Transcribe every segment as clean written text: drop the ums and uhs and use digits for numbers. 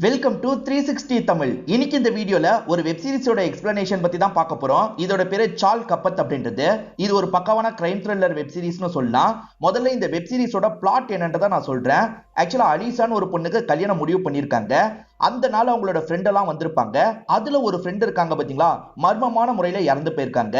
Welcome to 360 Tamil. இன்னைக்கு இந்த வீடியோல ஒரு வெப் சீரிஸோட எக்ஸ்பிளனேஷன் பத்தி தான் பார்க்க போறோம். இதோட பேரு சால் கப்பத் அப்படின்றது. இது ஒரு பக்காவான கிரைம் த்ரில்லர் வெப் சீரிஸ்னு சொல்லலாம். முதல்ல இந்த வெப் சீரிஸோட பிளாட் என்னன்றதை நான் சொல்றேன். ஆக்சுவலா அலிசான்னு ஒரு பொண்ணுக்கு கல்யாணம் முடிவு பண்ணிருக்காங்க. அந்த நாள் அவங்களோட ஃப்ரெண்ட் எல்லாம் வந்திருப்பாங்க. அதுல ஒரு ஃப்ரெண்ட் இருக்காங்க பாத்தீங்களா, மர்மமான முறையில இறந்து போயிருக்காங்க.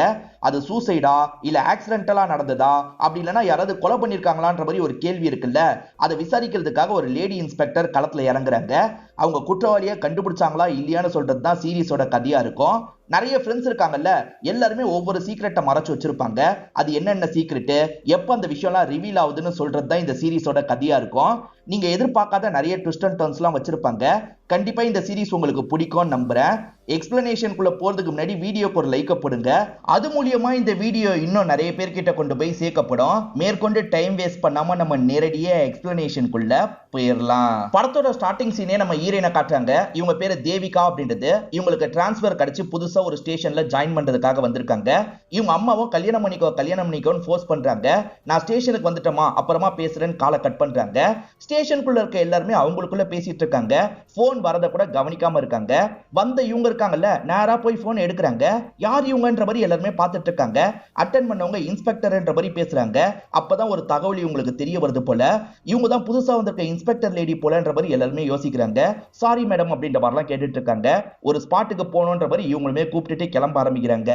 அது சூசைடா இல்ல ஆக்சிடென்டலா நடந்ததா, அப்படி இல்லைன்னா யாராவது கொலை பண்ணிருக்காங்களான்ற மாதிரி ஒரு கேள்வி இருக்குல்ல, அதை விசாரிக்கிறதுக்காக ஒரு லேடி இன்ஸ்பெக்டர் களத்துல இறங்குறாங்க. அவங்க குற்றவாளியை கண்டுபிடிச்சாங்களா இல்லையான்னு சொல்றது தான் சீரிஸோட கதையா இருக்கும். நிறைய ஃப்ரெண்ட்ஸ் இருக்காங்கல்ல, எல்லாருமே ஒவ்வொரு சீக்ரெட்டை மறைச்சு வச்சிருப்பாங்க. அது என்னென்ன சீக்ரெட்டு, எப்ப அந்த விஷயம்லாம் ரிவீல் ஆகுதுன்னு சொல்றது தான் இந்த சீரிஸோட கதையா இருக்கும். நீங்க எதிர்பார்க்காத நிறைய ட்விஸ்ட் அண்ட் டர்ன்ஸ்லாம் வச்சிருப்பாங்க. கண்டிப்பா இந்த சீரிஸ் உங்களுக்கு பிடிக்கும்னு நம்புறேன். எக்ஸ்பிளனேஷனுக்குள்ள போறதுக்கு முன்னாடி வீடியோக்கு ஒரு லைக் போடுங்க. அது மூலியமா இந்த வீடியோ இன்னும் நிறைய பேர்கிட்ட கொண்டு போய் சேர்க்கப்படும். மேற்கொண்டு டைம் வேஸ்ட் பண்ணாம நம்ம நேரடியா எக்ஸ்பிளனேஷனுக்குள்ள போயிடலாம். படத்தோட ஸ்டார்டிங் சீனே நம்ம ஹீரோயினை காட்டுறாங்க. இவங்க பேரு தேவிகா அப்படின்றது. இவங்களுக்கு டிரான்ஸ்பர் கிடைச்சு புதுசா ஒரு ஸ்டேஷன்ல ஜாயின் பண்றதுக்காக வந்திருக்காங்க. இவங்க அம்மாவும் கல்யாணம் பண்ணிக்கோன்னு ஃபோர்ஸ் பண்றாங்க. நான் ஸ்டேஷனுக்கு வந்துட்டோமா, அப்புறமா பேசுறேன்னு காலை கட் பண்றாங்க. ஸ்டேஷனுக்குள்ள இருக்க எல்லாருமே அவங்களுக்குள்ள பேசிட்டு இருக்காங்க. போன் வரத கூட கவனிக்காம இருக்காங்க. வந்த இவங்க இருக்காங்கல்ல, நேரா போய் போன் எடுக்கிறாங்க. யார் இவங்கன்ற மாதிரி எல்லாருமே பார்த்துட்டு இருக்காங்க. அட்டென்ட் பண்ணவங்க இன்ஸ்பெக்டர்ன்ற மாதிரி பேசுறாங்க. அப்பதான் ஒரு தகவல் இவங்களுக்கு தெரிய வருது போல, இவங்க தான் புதுசா வந்திருக்க இன்ஸ்பெக்டர் லேடி போலன்ற மாதிரி எல்லாருமே யோசிக்கிறாங்க. சாரி மேடம் அப்படின்ற மாதிரிலாம் கேட்டுட்டு இருக்காங்க. ஒரு ஸ்பாட்டுக்கு போகணுன்ற மாதிரி இவங்களுமே கூப்பிட்டுட்டு கிளம்ப ஆரம்பிக்கிறாங்க.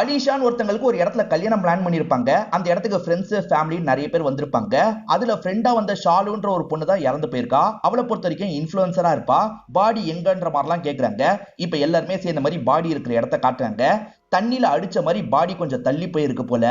அலிஷான் ஒருத்தங்களுக்கு ஒரு இடத்துல கல்யாணம் பிளான் பண்ணிருப்பாங்க. அந்த இடத்துக்கு ஃப்ரெண்ட்ஸ் ஃபேமிலி நிறைய பேர் வந்திருப்பாங்க. அதுல ஃப்ரெண்டா வந்த ஷாலுன்ற ஒரு பொண்ணு தான் இறந்து போயிருக்கா. அவளை பொறுத்த வரைக்கும் இன்ஃப்ளூயன்சரா இருப்பா. பாடி எங்கன்ற மாதிரிலாம் கேக்குறாங்க. இப்ப எல்லாருமே சேர்ந்த மாதிரி பாடி இருக்கிற இடத்த காட்டுறாங்க. தண்ணில அடிச்ச மாதிரி பாடி கொஞ்சம் தள்ளி போயிருக்கு போல.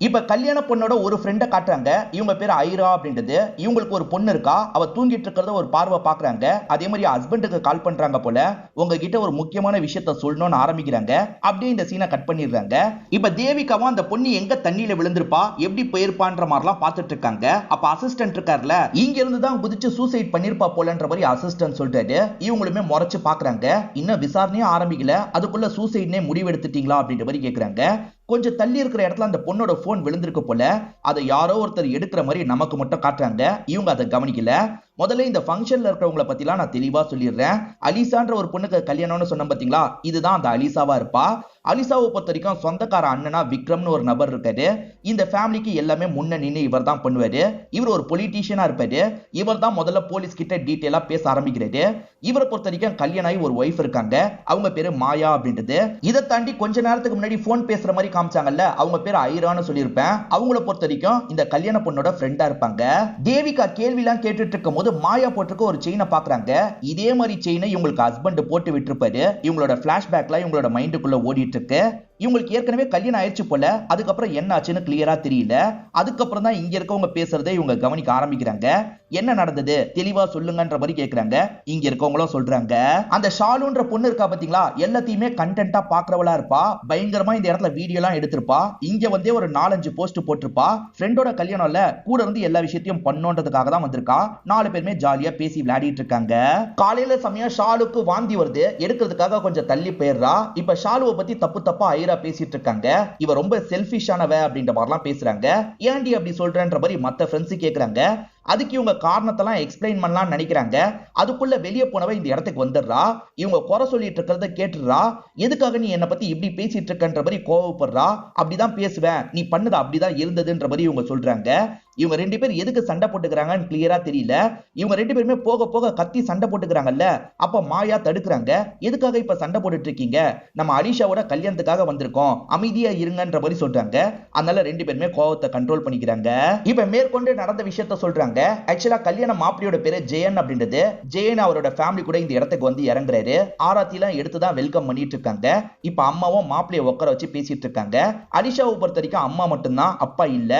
இப்ப கல்யாண பொண்ணோட ஒரு ஃப்ரெண்ட காட்டுறாங்க. இவங்க பேரு ஐரா அப்படின்றது. இவங்களுக்கு ஒரு பொண்ணு இருக்கா. அவ தூங்கிட்டு இருக்கிறத ஒரு பார்வை பாக்குறாங்க. அதே மாதிரி ஹஸ்பண்டுக்கு கால் பண்றாங்க போல. உங்ககிட்ட ஒரு முக்கியமான விஷயத்த சொல்லணும்னு ஆரம்பிக்கிறாங்க. அப்படியே இந்த சீனை கட் பண்ணிடுறாங்க. இப்ப தேவிகாவும் அந்த பொண்ணு எங்க தண்ணியில விழுந்திருப்பா, எப்படி போயிருப்பான்ற மாதிரிலாம் பார்த்துட்டு இருக்காங்க. அப்ப அசிஸ்டன்ட் இருக்கார்ல, இங்க இருந்து தான் குதிச்சு சூசைட் பண்ணிருப்பா போலன்ற மாதிரி அசிஸ்டன்ட் சொல்றாரு. இவங்களுமே முறைச்சு பாக்குறாங்க. இன்னும் விசாரணையே ஆரம்பிக்கல, அதுக்குள்ள சூசைட்னே முடிவெடுத்துட்டீங்களா அப்படின்ற மாதிரி கேக்குறாங்க. கொஞ்சம் தள்ளி இருக்கிற இடத்துல அந்த பொண்ணோட போன் விழுந்திருக்கு போல. அதை யாரோ ஒருத்தர் எடுக்கிற மாதிரி நமக்கு மட்டும் காட்டுறாங்க. இவங்க அதை கவனிக்கல. முதல்ல இந்த ஃபங்க்ஷன்ல இருக்கிறவங்கள பத்திலாம் நான் தெளிவா சொல்லிடுறேன். அலிசான்ற ஒரு பொண்ணுக்கு கல்யாணம்னு சொன்ன பாத்தீங்களா, இதுதான் அந்த அலிசாவா இருப்பா. அலிசாவை பொறுத்த வரைக்கும் சொந்தக்கார அண்ணனா விக்ரம்னு ஒரு நபர் இருக்காரு. இந்த ஃபேமிலிக்கு எல்லாமே முன்ன நின்று இவர் தான் பண்ணுவாரு. இவர் ஒரு பொலிட்டீஷியனா இருப்பாரு. இவர் தான் முதல்ல போலீஸ் கிட்ட டீட்டெயிலா பேச ஆரம்பிக்கிறாரு. இவரை பொறுத்த வரைக்கும் கல்யாணம் ஆகி ஒரு ஒய்ஃப் இருக்காங்க. அவங்க பேரு மாயா அப்படின்றது. இதை தாண்டி கொஞ்ச நேரத்துக்கு முன்னாடி போன் பேசுற மாதிரி காமிச்சாங்கல்ல, அவங்க பேரு ஐரான்னு சொல்லியிருப்பேன். அவங்கள பொறுத்த வரைக்கும் இந்த கல்யாண பொண்ணோட ஃப்ரெண்டா இருப்பாங்க. தேவிகா கேள்விலாம் கேட்டுட்டு இருக்கும் போது மாயா போட்டிருக்க ஒரு செயினை பாக்குறாங்க. இதே மாதிரி செயினை இவங்களுக்கு ஹஸ்பண்ட் போட்டு விட்டுருப்பாரு. இவங்களோட பிளாஷ்பேக்ல இவங்களோட மைண்டுக்குள்ள ஓடிட்டு இருக்கு. இவங்களுக்கு ஏற்கனவே கல்யாணம் ஆயிடுச்சு போல. அதுக்கப்புறம் என்ன ஆச்சுன்னு கிளியரா தெரியல. அதுக்கப்புறம் தான் இங்க இருக்கவங்க பேசுறதை இவங்க கவனிக்க ஆரம்பிக்கிறாங்க. என்ன நடந்தது தெளிவா சொல்லுங்கன்ற மாதிரி கேக்குறாங்க. இங்க இருக்கவங்களும் சொல்றாங்க. அந்த ஷாலுன்ற பொண்ணு இருக்கா பாத்தீங்களா, எல்லாத்தையுமே கண்டென்ட்டா பாக்குறவளா இருப்பா. பயங்கரமா இந்த இடத்துல வீடியோ எல்லாம் எடுத்திருப்பா. இங்க வந்து ஒரு 4-5 போஸ்ட் போட்டிருப்பா. ஃப்ரெண்டோட கல்யாணம்ல கூட இருந்து எல்லா விஷயத்தையும் பண்ணோன்றதுக்காக தான் வந்திருக்கா. 4 பேருமே ஜாலியா பேசி விளையாடிட்டு இருக்காங்க. காலையில சமயம் ஷாலுக்கு வாந்தி வருது. எடுக்கிறதுக்காக கொஞ்சம் தள்ளி போயிடுறா. இப்ப ஷாலுவை பத்தி தப்பு தப்பா ஐரா பேசிட்டு இருக்காங்க. இவ ரொம்ப செல்ஃபிஷானவ அப்படின்ற மாதிரிலாம் பேசுறாங்க. ஏன்டி அப்படி சொல்றன்ற மாதிரி மத்த ஃப்ரெண்ட்ஸ் கேக்குறாங்க. அதுக்கு இவங்க காரணத்தெல்லாம் எக்ஸ்பிளைன் பண்ணலாம்னு நினைக்கிறாங்க. அதுக்குள்ள வெளியே போனவ இந்த இடத்துக்கு வந்துடுறா. இவங்க குறை சொல்லிட்டு இருக்கிறத கேட்டுறா. எதுக்காக நீ என்ன பத்தி இப்படி பேசிட்டு இருக்கன்ற மாதிரி கோவப்படுறா. அப்படிதான் பேசுவேன், நீ பண்ணது அப்படிதான் இருந்ததுன்ற மாதிரி இவங்க சொல்றாங்க. இவங்க 2 பேர் எதுக்கு சண்டை போட்டுக்கிறாங்கன்னு கிளியரா தெரியல. இவங்க 2 பேருமே போக போக கத்தி சண்டை போட்டுக்கிறாங்கல்ல. அப்ப மாயா தடுக்கிறாங்க. எதுக்காக இப்ப சண்டை போட்டுட்டு இருக்கீங்க, நம்ம அலிஷாவோட கல்யாணத்துக்காக வந்திருக்கோம், அமைதியா இருங்கன்ற மாதிரி சொல்றாங்க. அதனால 2 பேருமே கோவத்தை கண்ட்ரோல் பண்ணிக்கிறாங்க. இப்ப மேற்கொண்டு நடந்த விஷயத்த சொல்றாங்க. ஆக்சுவலா கல்யாண மாப்பிளையோட பேரு ஜெயன் அப்படின்றது. ஜெயன் அவரோட ஃபேமிலி கூட இந்த இடத்துக்கு வந்து இறங்குறாரு. ஆராத்தி எல்லாம் எடுத்துதான் வெல்கம் பண்ணிட்டு இருக்காங்க. இப்ப அம்மாவும் மாப்பிளைய உட்கார வச்சு பேசிட்டு இருக்காங்க. அலிஷாவை பொறுத்த வரைக்கும் அம்மா மட்டும்தான், அப்பா இல்ல.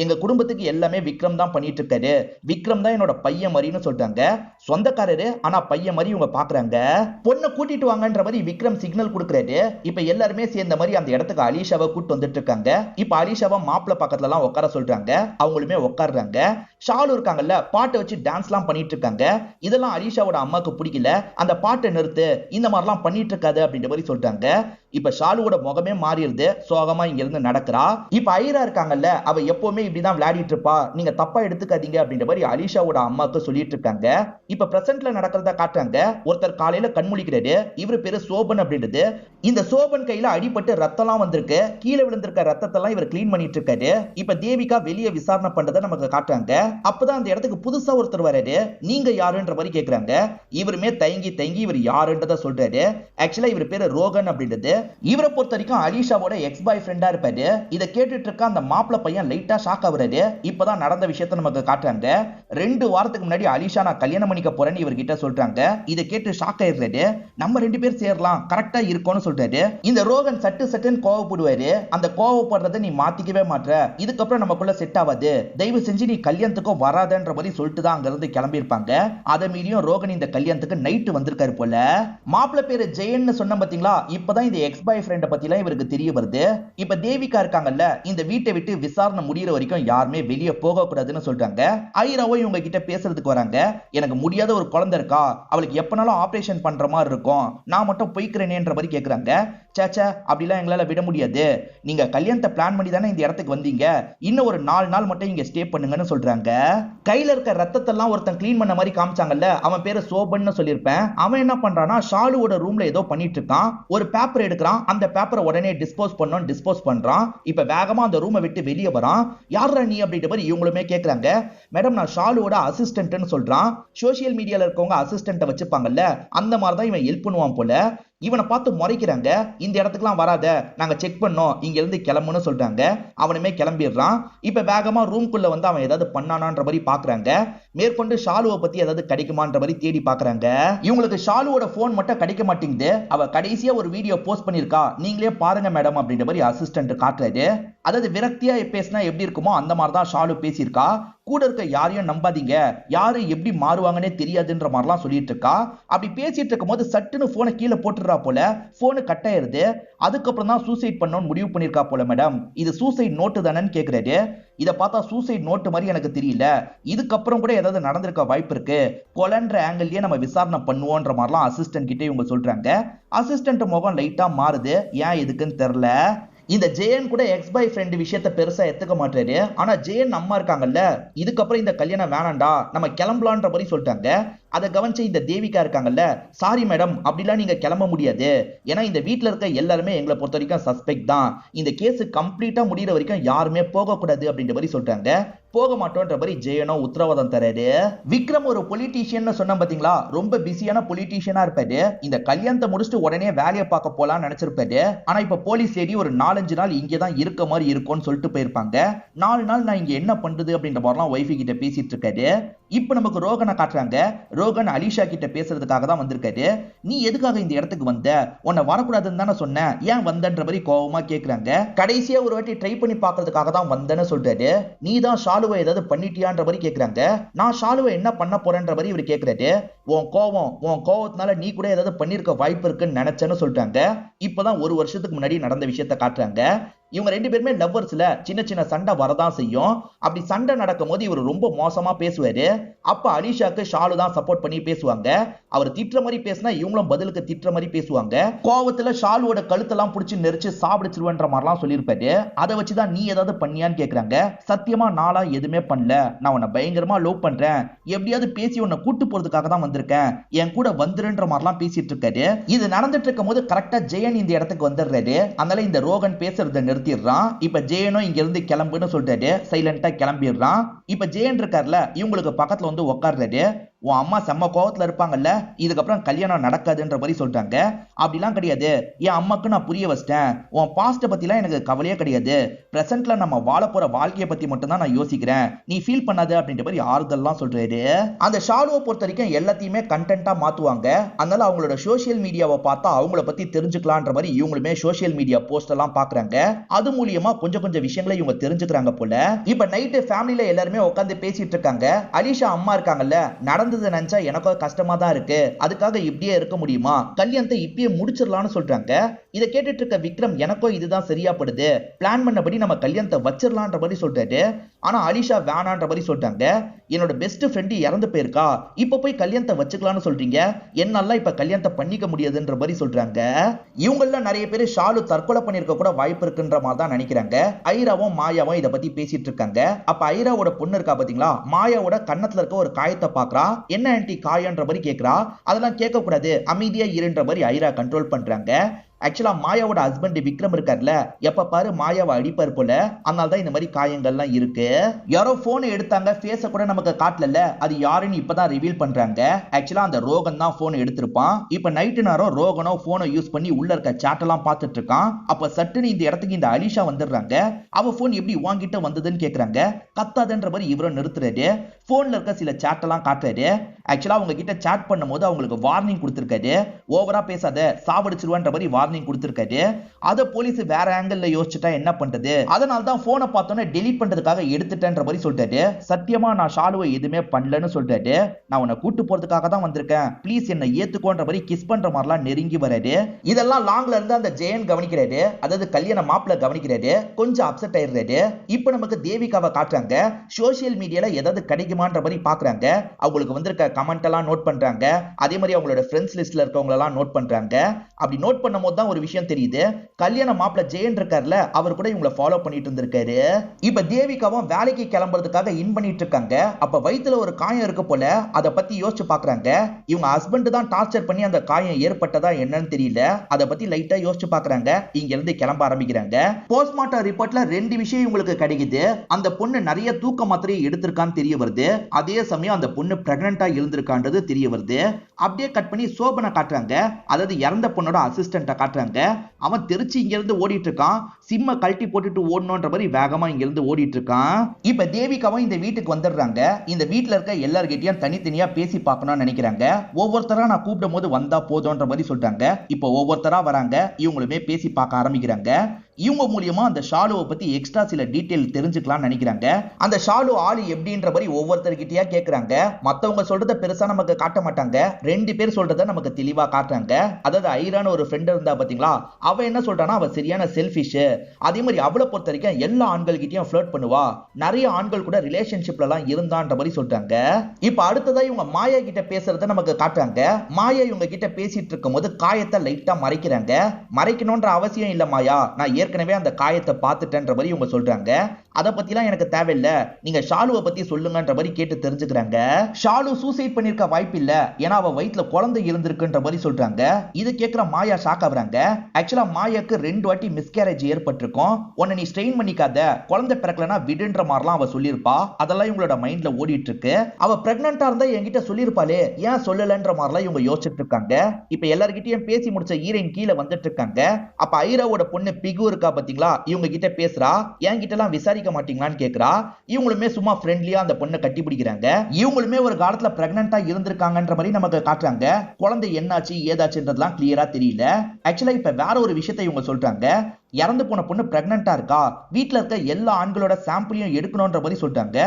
எங்க குடும்பத்துக்கு எல்லாமே விக்ரம் தான் பண்ணிட்டு இருக்காரு. விக்ரம் தான் என்னோட பையன் மாதிரின்னு சொல்றாங்க. சொந்தக்காரரு ஆனா பையன் மாதிரி இவங்க பாக்குறாங்க. பொண்ணை கூட்டிட்டு வாங்கன்ற மாதிரி விக்ரம் சிக்னல் கொடுக்கறாரு. இப்ப எல்லாருமே சேர்ந்த மாதிரி அந்த இடத்துக்கு அலிஷாவை கூட்டு வந்துட்டு இருக்காங்க. இப்ப அலிஷாவை மாப்பிளை பக்கத்துல எல்லாம் உட்கார சொல்றாங்க. அவங்களுமே உட்கார்றாங்க. ஷாலு இருக்காங்கல்ல, பாட்டை வச்சு டான்ஸ் எல்லாம் பண்ணிட்டு இருக்காங்க. இதெல்லாம் அலிஷாவோட அம்மாக்கு பிடிக்கல. அந்த பாட்டை நிறுத்து, இந்த மாதிரிலாம் பண்ணிட்டு இருக்காது அப்படின்ற மாதிரி சொல்றாங்க. இப்ப ஷாலுவோட முகமே மாறிடுது. சோகமா இங்க இருந்து நடக்கிறா. இப்ப ஐரா இருக்காங்கல்ல, அவ எப்பவுமே இப்படிதான் விளையாடிட்டு இருப்பா, நீங்க தப்பா எடுத்துக்காதீங்க அப்படின்ற மாதிரி அலிஷாவோட அம்மாக்கு சொல்லிட்டு இருக்காங்க. இப்ப பிரசன்ட்ல நடக்கிறத காட்டுறாங்க. ஒருத்தர் காலையில கண்முழிக்கிறாரு. இவரு பேரு சோபன் அப்படின்றது. இந்த சோபன் கையில அடிபட்டு ரத்தம்லாம் வந்திருக்கு. கீழே விழுந்திருக்க ரத்தத்தெல்லாம் இவர் கிளீன் பண்ணிட்டு இருக்காரு. இப்ப தேவிகா வெளியே விசாரணை பண்றதை நமக்கு காட்டுறாங்க. அப்பதான் அந்த இடத்துக்கு புதுசா ஒருத்தர் வராரு. நீங்க யாருன்ற மாதிரி கேக்குறாங்க. இவருமே தயங்கி தயங்கி இவர் யாருன்றத சொல்றாரு. ஆக்சுவலா இவர் பேரு ரோகன் அப்படின்றது. இவரை பொறுத்த வரைக்கும் அலிஷாவோட எக்ஸ் பாய் ஃப்ரெண்டா இருப்பாரு. இதை கேட்டுட்டு இருக்க அந்த மாப்பிள பையன் லைட்டா ஷாக் ஆகுறாரு. இப்பதான் நடந்த விஷயத்தை நமக்கு காட்டுறாங்க. 2 வாரத்துக்கு முன்னாடி அலிஷா நான் கல்யாணம் பண்ணிக்க போறேன்னு இவர்கிட்ட சொல்றாங்க. இதை கேட்டு ஷாக் ஆயிடுறாரு. நம்ம 2 பேர் சேரலாம், கரெக்டா இருக்கும்னு சொல்றாரு. இந்த ரோகன் சட்டுன்னு கோவப்படுவாரு. அந்த கோவப்படுறதை நீ மாத்திக்கவே மாட்ற, இதுக்கப்புறம் நமக்குள்ள செட் ஆகாது, தயவு செஞ்சு நீ கல்யாணத்துக்கும் வராதன்ற மாதிரி சொல்லிட்டு தான் அங்க இருந்து கிளம்பி இருப்பாங்க. அதை மீறியும் ரோகன் இந்த கல்யாணத்துக்கு நைட்டு வந்திருக்காரு போல. மாப்பிள பேரு ஜெயன்னு சொன்ன பாத்தீங்களா, இப்பதான் இந்த எக்ஸ் பாய் ஃப்ரெண்ட பத்திலாம் இவருக்கு தெரிய வருது. இப்ப தேவிகா இருக்காங்கல்ல, இந்த வீட்டை விட்டு விசாரணை முடியற வரைக்கும் யாருமே வெளியே போக கூடாதுன்னு சொல்றாங்க. ஐராவோ இவங்க கிட்ட பேசுறதுக்கு வராங்க. எனக்கு முடியாத ஒரு குழந்தை இருக்கா, அவளுக்கு எப்பனாலும் ஆபரேஷன் பண்ற மாதிரி இருக்கும், நான் மட்டும் போய்க்கிறேனேன்ற மாதிரி கேக்குறாங்க. சேச்சா, அப்படிலாம் எங்களால விட முடியாது, நீங்க கல்யாணத்தை பிளான் பண்ணி தானே இந்த இடத்துக்கு வந்தீங்க, இன்னும் ஒரு 4 நாள் மட்டும் இங்க ஸ்டே பண்ணுங்கன்னு சொல்றாங்க. கையில இருக்க ரத்தத்தெல்லாம் ஒருத்தன் கிளீன் பண்ண மாதிரி காமிச்சாங்கல்ல, அவன் பேரு சோபன் சொல்லியிருப்பேன். அவன் என்ன பண்றானா, ஷாலுவோட ரூம்ல ஏதோ பண்ணிட்டு இருக்கான். ஒரு பேப்பர் எடுக்கிறான். அந்த பேப்பரை உடனே டிஸ்போஸ் பண்றான். இப்ப வேகமா அந்த ரூமை விட்டு வெளியே வரான். யாரா நீ அப்படின்ற மாதிரி இவங்களுமே கேக்குறாங்க. மேடம், நான் ஷாலுவோட அசிஸ்டன்ட்னு சொல்றான். சோசியல் மீடியால இருக்கவங்க அசிஸ்டன்ட்டை வச்சுப்பாங்கல்ல, அந்த மாதிரி தான் இவன் ஹெல்ப் பண்ணுவான் போல. இவனை பார்த்து முறைக்கிறாங்க. இந்த இடத்துக்குலாம் வராத, நாங்க செக் பண்ணோம், இங்க இருந்து கிளம்புன்னு சொல்றாங்க. அவனுமே கிளம்பிடுறான். இப்ப வேகமா ரூம்குள்ள வந்து அவன் ஏதாவது பண்ணானான்ற மாதிரி பாக்குறாங்க. மேற்கொண்டு ஷாலுவை பத்தி ஏதாவது கிடைக்குமான்ற மாதிரி தேடி பாக்குறாங்க. இவங்களுக்கு ஷாலுவோட போன் மட்டும் கிடைக்க மாட்டேங்குது. அவ கடைசியா ஒரு வீடியோ போஸ்ட் பண்ணிருக்கா, நீங்களே பாருங்க மேடம் அப்படின்ற மாதிரி அசிஸ்டன்ட் காட்டுறாரு. அதாவது விரக்தியா பேசினா எப்படி இருக்குமோ அந்த மாதிரி தான் ஷாலு பேசியிருக்கா. கூட இருக்க யாரையும் நம்பாதீங்க, யாரு எப்படி மாறுவாங்கன்னே தெரியாதுன்ற மாதிரிலாம் சொல்லிட்டு இருக்கா. அப்படி பேசிட்டு இருக்கும் போது சட்டுன்னு போனை கீழே போட்டுறா போல. போனு கட் ஆயிருது. அதுக்கப்புறம் தான் சூசைட் பண்ணணும்னு முடிவு பண்ணிருக்கா போல. மேடம், இது சூசைட் நோட்டு தானேன்னு கேக்குறாரு. இதை பார்த்தா சூசைட் நோட்டு மாதிரி எனக்கு தெரியல, இதுக்கப்புறம் கூட ஏதாவது நடந்திருக்க வாய்ப்பு இருக்கு, கொலைன்ற ஆங்கிள்லயே நம்ம விசாரணை பண்ணுவோன்ற மாதிரிலாம் அசிஸ்டன்ட் கிட்டே இவங்க சொல்றாங்க. அசிஸ்டன்ட் முகம் லைட்டா மாறுது. ஏன் எதுக்குன்னு தெரியல. இந்த ஜெயன் கூட எக்ஸ் பாய் ஃப்ரெண்ட் விஷயத்தை பெருசா எடுத்துக்க மாட்டாரு. ஆனா ஜெயன் அம்மா இருக்காங்கல்ல, இதுக்கப்புறம் இந்த கல்யாணம் வேணாண்டா, நம்ம கிளம்பலான்ற மாதிரி சொல்லிட்டாங்க. அதை கவனிச்ச இந்த தேவிகா இருக்காங்கல்ல, சாரி மேடம், அப்படிலாம் நீங்க கிளம்ப முடியாது, ஏன்னா இந்த வீட்டுல இருக்க எல்லாருமே எங்களை பொறுத்த வரைக்கும் சஸ்பெக்ட் தான், இந்த கேஸ் கம்ப்ளீட்டா முடிகிற வரைக்கும் யாருமே போகக்கூடாது அப்படின்ற மாதிரி சொல்றாங்க. போக மாட்டோன்ற மாதிரி ஜெயனோ உத்தரவாதம் தராரு. விக்ரம் ஒரு பொலிட்டீஷியன் சொன்ன பாத்தீங்களா, ரொம்ப பிஸியான பொலிட்டீஷியனா இருப்பாரு. இந்த கல்யாணத்தை முடிச்சுட்டு உடனே வேலையை பார்க்க போலாம்னு நினைச்சிருப்பாரு. ஆனா இப்ப போலீஸ் ஏடி ஒரு 4-5 நாள் இங்கதான் இருக்க மாதிரி இருக்கும்னு சொல்லிட்டு போயிருப்பாங்க. 4 நாள் நான் இங்க என்ன பண்றது அப்படின்ற மாதிரிலாம் ஒய்ஃபி கிட்ட பேசிட்டு இருக்காரு. இப்ப நமக்கு ரோகனை காட்டுறாங்க. ரோகன் அலிஷா கிட்ட பேசுறதுக்காக தான் வந்திருக்காரு. நீ எதுக்காக இந்த இடத்துக்கு வந்த, உன்னை வரக்கூடாதுன்னு தானே சொன்னேன், ஏன் வந்தன்ற மாதிரி கோவமா கேக்குறாங்க. கடைசியா ஒரு வாட்டி ட்ரை பண்ணி பாக்குறதுக்காக தான் வந்தேன்னு சொல்றாரு. நீ தான் ஷாலுவை ஏதாவது பண்ணிட்டியான்ற மாதிரி கேக்குறாங்க. நான் ஷாலுவை என்ன பண்ண போறேன்ற மாதிரி இவர் கேக்குறாரு. உன் கோவத்தினால நீ கூட ஏதாவது பண்ணிருக்க வாய்ப்பு இருக்குன்னு நினைச்சேன்னு சொல்றாங்க. இப்பதான் 1 வருஷத்துக்கு முன்னாடி நடந்த விஷயத்தை காட்டுறாங்க. இவங்க 2 பேருமே லவ்வர்ஸ்ல சின்ன சின்ன சண்டை வரதான் செய்யும். அப்படி சண்டை நடக்கும் போது இவர் ரொம்ப மோசமா பேசுவாரு. அப்ப அலிஷாக்கு ஷாலு தான் சப்போர்ட் பண்ணி பேசுவாங்க. அவர் திட்டுற மாதிரி பேசினா இவங்களும் பதிலுக்கு திட்டுற மாதிரி பேசுவாங்க. கோவத்துல ஷாலுவோட கழுத்தெல்லாம் பிடிச்சி நெரிச்சு சாப்பிடுச்சிருவன்ற மாதிரிலாம் சொல்லியிருப்பாரு. அதை வச்சுதான் நீ ஏதாவது பண்ணியான்னு கேக்குறாங்க. சத்தியமா நாளா எதுவுமே பண்ணல, நான் உன்னை பயங்கரமா லவ் பண்றேன், எப்படியாவது பேசி உன்னை கூட்டு போறதுக்காக தான் வந்திருக்கேன், என் கூட வந்துருன்ற மாதிரிலாம் பேசிட்டு இருக்காரு. இது நடந்துட்டு இருக்கும் போது கரெக்டா ஜெயன் இந்த இடத்துக்கு வந்துடுறாரு. அதனால இந்த ரோகன் பேசுறத நிறுத்திடுறான். இப்ப ஜெயனும் இங்க இருந்து கிளம்புன்னு சொல்றாரு. சைலண்டா கிளம்பிடுறான். இப்ப ஜெயன் இருக்கார்ல, இவங்களுக்கு பக்கத்துல வந்து உட்கார்றாரு. உன் அம்மா செம்ம கோவத்துல இருப்பாங்கல்ல, இதுக்கப்புறம் கல்யாணம் நடக்காதுன்ற மாதிரி சொல்றாங்க. அப்படிலாம் கிடையாது, என் அம்மாக்கு நான் புரிய வச்சிட்டேன், உன் பாஸ்ட பத்திலாம் எனக்கு கவலையே கிடையாது, பிரசன்ட்ல நம்ம வாழ போற வாழ்க்கையை பத்தி மட்டும் தான் நான் யோசிக்கிறேன், நீ ஃபீல் பண்ணாத அப்படின்ற மாதிரி ஆறுதல்லாம் சொல்றாரு. அந்த ஷாலுவை பொறுத்த வரைக்கும் எல்லாத்தையுமே கண்டென்ட்டா மாத்துவாங்க. அதனால அவங்களோட சோசியல் மீடியாவை பார்த்தா அவங்கள பத்தி தெரிஞ்சுக்கலான்ற மாதிரி இவங்களுமே சோசியல் மீடியா போஸ்ட் எல்லாம் பாக்குறாங்க. அது மூலியமா கொஞ்சம் கொஞ்சம் விஷயங்களை இவங்க தெரிஞ்சுக்கிறாங்க போல. இப்ப நைட்டு ஃபேமிலில எல்லாருமே உட்காந்து பேசிட்டு இருக்காங்க. அலிஷா அம்மா இருக்காங்கல்ல, நடந்தது நினைச்சா எனக்கும் கஷ்டமா தான் இருக்கு, அதுக்காக இப்படியே இருக்க முடியுமா, கல்யாணத்தை இப்பயே முடிச்சிடலாம்னு சொல்றாங்க. இதை கேட்டுட்டு இருக்க விக்ரம், எனக்கும் இதுதான் சரியா படுது, பிளான் பண்ணபடி நம்ம கல்யாணத்தை வச்சிடலான்ற மாதிரி சொல்றாரு. ஆனா அலிஷா வேணான்ற மாதிரி சொல்லிட்டாங்க. என்னோட பெஸ்ட் ஃப்ரெண்ட் இறந்து போயிருக்கா, இப்ப போய் கல்யாணத்தை வச்சுக்கலாம்னு சொல்றீங்க, என்னால இப்ப கல்யாணத்தை பண்ணிக்க முடியாதுன்ற மாதிரி சொல்றாங்க. இவங்கள நிறைய பேர் ஷாலு தற்கொலை பண்ணிருக்க கூட வாய்ப்பு இருக்குன்ற மாதிரி தான் நினைக்கிறாங்க. ஐராவும் மாயாவும் இத பத்தி பேசிட்டு இருக்காங்க. அப்ப ஐராவோட பொண்ணு இருக்கா பாத்தீங்களா, மாயாவோட கண்ணத்துல இருக்க ஒரு காயத்தை பாக்குறா. என்ன ஆன்ட்டி காயன்ற மாதிரி கேக்குறா. அதெல்லாம் கேட்க கூடாது, அமைதியா இருன்ற மாதிரி ஐரா கண்ட்ரோல் பண்றாங்க. ஆக்சுவலா மாயாவோட ஹஸ்பண்ட் விக்ரம் இருக்கார்ல, எப்ப பாரு மாயாவை அடிப்பார் போல, அதனால தான் இந்த மாதிரி காயங்கள்லாம் இருக்கு. யாரோ போன் எடுத்தாங்க, ஃபேஸ கூட நமக்கு காட்டல, அது யாருன்னு இப்பதான் ரிவீல் பண்றாங்க. ஆக்சுவலா அந்த ரோகன் தான் போன் எடுத்திருப்பான். இப்ப நைட்டு நேரம் ரோகனோ போனை யூஸ் பண்ணி உள்ள இருக்க சாட் எல்லாம் பார்த்துட்டு இருக்கான். அப்ப சட்டுன்னு இந்த இடத்துக்கு இந்த அலிஷா வந்துடுறாங்க. அவ போன் எப்படி வாங்கிட்டு வந்ததுன்னு கேக்குறாங்க. கத்தாதன்ற மாதிரி இவரும் நிறுத்துறாரு. போன்ல இருக்க சில சாட் எல்லாம் காட்டுறாரு. ஆக்சுவலா அவங்க கிட்ட சாட் பண்ணும்போது அவங்களுக்கு வார்னிங் கொடுத்திருக்காரு. ஓவரா பேசாத, சாவடிச்சிருவான்ற மாதிரி வார்னிங் கொடுத்திருக்காரு. அத போலீஸ் வேற ஆங்கிள் யோசிச்சுட்டா என்ன பண்றது, அதனால தான் போனை பார்த்தோன்னே டெலீட் பண்றதுக்காக எடுத்துட்டேன்ற மாதிரி சொல்லிட்டாரு. சத்தியமா நான் ஷாலுவை எதுவுமே பண்ணலன்னு சொல்லிட்டாரு. நான் உன்னை கூட்டு போறதுக்காக தான் வந்திருக்கேன், ப்ளீஸ் என்ன ஏத்துக்கோன்ற மாதிரி கிஸ் பண்ற மாதிரிலாம் நெருங்கி வராரு. இதெல்லாம் லாங்ல இருந்து அந்த ஜெயன் கவனிக்கிறாரு, அதாவது கல்யாண மாப்பிள்ள கவனிக்கிறாரு. கொஞ்சம் அப்செட் ஆயிடுறாரு. இப்ப நமக்கு தேவிகாவை காட்டுறாங்க. சோசியல் மீடியால ஏதாவது கிடைக்குமான்ற மாதிரி பாக்குறாங்க. அவங்களுக்கு வந்திருக்க கமெண்ட் எல்லாம் நோட் பண்றாங்க. அதே மாதிரி அவங்களோட ஃப்ரெண்ட்ஸ் லிஸ்ட்ல இருக்கவங்க எல்லாம் நோட் பண்றாங்க. அப்படி நோட் பண்ணும்போது தான் ஒரு விஷயம் தெரியுது. கல்யாண மாப்பிள்ள ஜெயன் இருக்கார்ல, அவர் கூட இவங்களை ஃபாலோ பண்ணிட்டு இருந்திருக்காரு. இப்ப தேவிகாவும் வேலைக்கு கிளம்புறதுக்காக இன் பண்ணிட்டு இருக்காங்க. அப்ப வயித்துல ஒரு காயம் இருக்கு போல, அதை பத்தி யோசிச்சு பாக்குறாங்க. இவங்க ஹஸ்பண்ட் தான் டார்ச்சர் பண்ணி அந்த காயம் ஏற்பட்டதா என்னன்னு தெரியல. அதை பத்தி லைட்டா யோசிச்சு பாக்குறாங்க. இங்க இருந்து கிளம்ப ஆரம்பிக்கிறாங்க. போஸ்ட்மார்ட்டம் ரிப்போர்ட்ல 2 விஷயம் உங்களுக்கு கிடைக்குது. அந்த பொண்ணு நிறைய தூக்க மாத்திரை எடுத்திருக்கான்னு தெரிய வருது. அதே சமயம் அந்த பொண்ணு பிரெக்னன்ட்டா இருந்திருக்கான்றது தெரிய வருது. அப்படியே கட் பண்ணி சோபனை காட்டுறாங்க. அதாவது இறந்த பொண்ணோட அசிஸ்டன்ட்டை காட்டுறாங்க. அவன் தெரிச்சு இங்க இருந்து ஓடிட்டு இருக்கான். சிம்ம கழட்டி போட்டுட்டு ஓடணும்ன்ற மாதிரி வேகமா இங்க இருந்து ஓடிட்டு இருக்கான். இப்ப தேவிகாவும் இந்த வீட்டுக்கு வந்துடுறாங்க. இந்த வீட்டுல இருக்க எல்லார்கிட்டயும் தனித்தனியா பேசி பார்க்கணும்னு நினைக்கிறாங்க. ஒவ்வொருத்தரா நான் கூப்பிடும் போது வந்தா போதும்ன்ற மாதிரி சொல்றாங்க. இப்ப ஒவ்வொருத்தரா வராங்க. இவங்களுமே பேசி பார்க்க ஆரம்பிக்கிறாங்க. இவங்க மூலியமா அந்த ஷாலுவை பத்தி எக்ஸ்ட்ரா சில டீடைல் தெரிஞ்சுக்கலாம்னு நினைக்கிறாங்க. அந்த ஷாலு ஆளு எப்படின்ற மாதிரி ஒவ்வொருத்தர்கிட்டயா கேக்குறாங்க. மத்தவங்க சொல்றத பெருசா நமக்கு காட்ட மாட்டாங்க. 2 பேர் சொல்றத நமக்கு தெளிவா காட்டுறாங்க. அதாவது ஐரான ஒரு ஃப்ரெண்ட் இருந்தா பாத்தீங்களா, அவ என்ன சொல்றானா, அவ சரியான செல்ஃபிஷ். அதே மாதிரி அவளை பொறுத்த வரைக்கும் எல்லா ஆண்கள் கிட்டயும் ஃப்ளர்ட் பண்ணுவா, நிறைய ஆண்கள் கூட ரிலேஷன்ஷிப்ல எல்லாம் இருந்தான்ற மாதிரி சொல்றாங்க. இப்ப அடுத்ததா இவங்க மாயா கிட்ட பேசுறத நமக்கு காட்டுறாங்க. மாயா இவங்க கிட்ட பேசிட்டு இருக்கும் போது காயத்தை லைட்டா மறைக்கிறாங்க. மறைக்கணும்ன்ற அவசியம் இல்ல மாயா, நான் ஏற்கனவே அந்த காயத்தை பார்த்துட்டேன்ற மாதிரி இவங்க சொல்றாங்க. அத பத்திலாம் எனக்கு தேவையில்ல, நீங்க ஷாலுவை பத்தி சொல்லுங்கன்ற மாதிரி கேட்டு தெரிஞ்சுக்கிறாங்க. ஷாலு சூசைட் பண்ணிருக்க வாய்ப்பு இல்ல, ஏன்னா அவ வயித்துல குழந்தை இருந்திருக்குன்ற மாதிரி சொல்றாங்க. இது கேட்கிற மாயா ஷாக் ஆகுறாங்க. ஆக்சுவலா மாயாக்கு 2 வாட்டி மிஸ்கேரேஜ் ஏற்பட்டிருக்கும். உன்னை நீ ஸ்ட்ரெயின் பண்ணிக்காத, குழந்தை பிறக்கலனா விடுன்ற மாதிரிலாம் அவ சொல்லியிருப்பா. அதெல்லாம் இவங்களோட மைண்ட்ல ஓடிட்டு இருக்கு. அவ பிரெக்னன்ட்டா இருந்தா என்கிட்ட சொல்லியிருப்பாளே, ஏன் சொல்லலன்ற மாதிரிலாம் இவங்க யோசிச்சுட்டு இருக்காங்க. இப்ப எல்லார்கிட்டயும் பேசி முடிச்ச ஹீரோயின் கீழே வந்துட்டு இருக்காங்க. அப்ப ஐராவோட பொண்ணு பிகு இருக்கா பாத்தீங்களா, இவங்க கிட்ட பேசுறா. என்கிட்ட எல்லாம் விசாரிக்க மாட்டீங்களான்னு கேக்குறா. இவங்களுமே சும்மா ஃப்ரெண்ட்லியா அந்த பொண்ணை கட்டி பிடிக்கிறாங்க. இவங்களுமே ஒரு காலத்துல பிரெக்னன்ட்டா இருந்திருக்காங்கன்ற மாதிரி நமக்கு காட்டுறாங்க. குழந்தை என்னாச்சு ஏதாச்சுன்றதுலாம் கிளியரா தெரியல. ஆக்சுவலா இப்ப வேற ஒரு விஷயத்தை இவங்க சொல்றாங்க. இறந்து போன பொண்ணு பிரெக்னன்ட்டா இருக்கா, வீட்டுல இருக்க எல்லா ஆண்களோட சாம்பிளையும் எடுக்கணும்ன்ற மாதிரி சொல்றாங்க.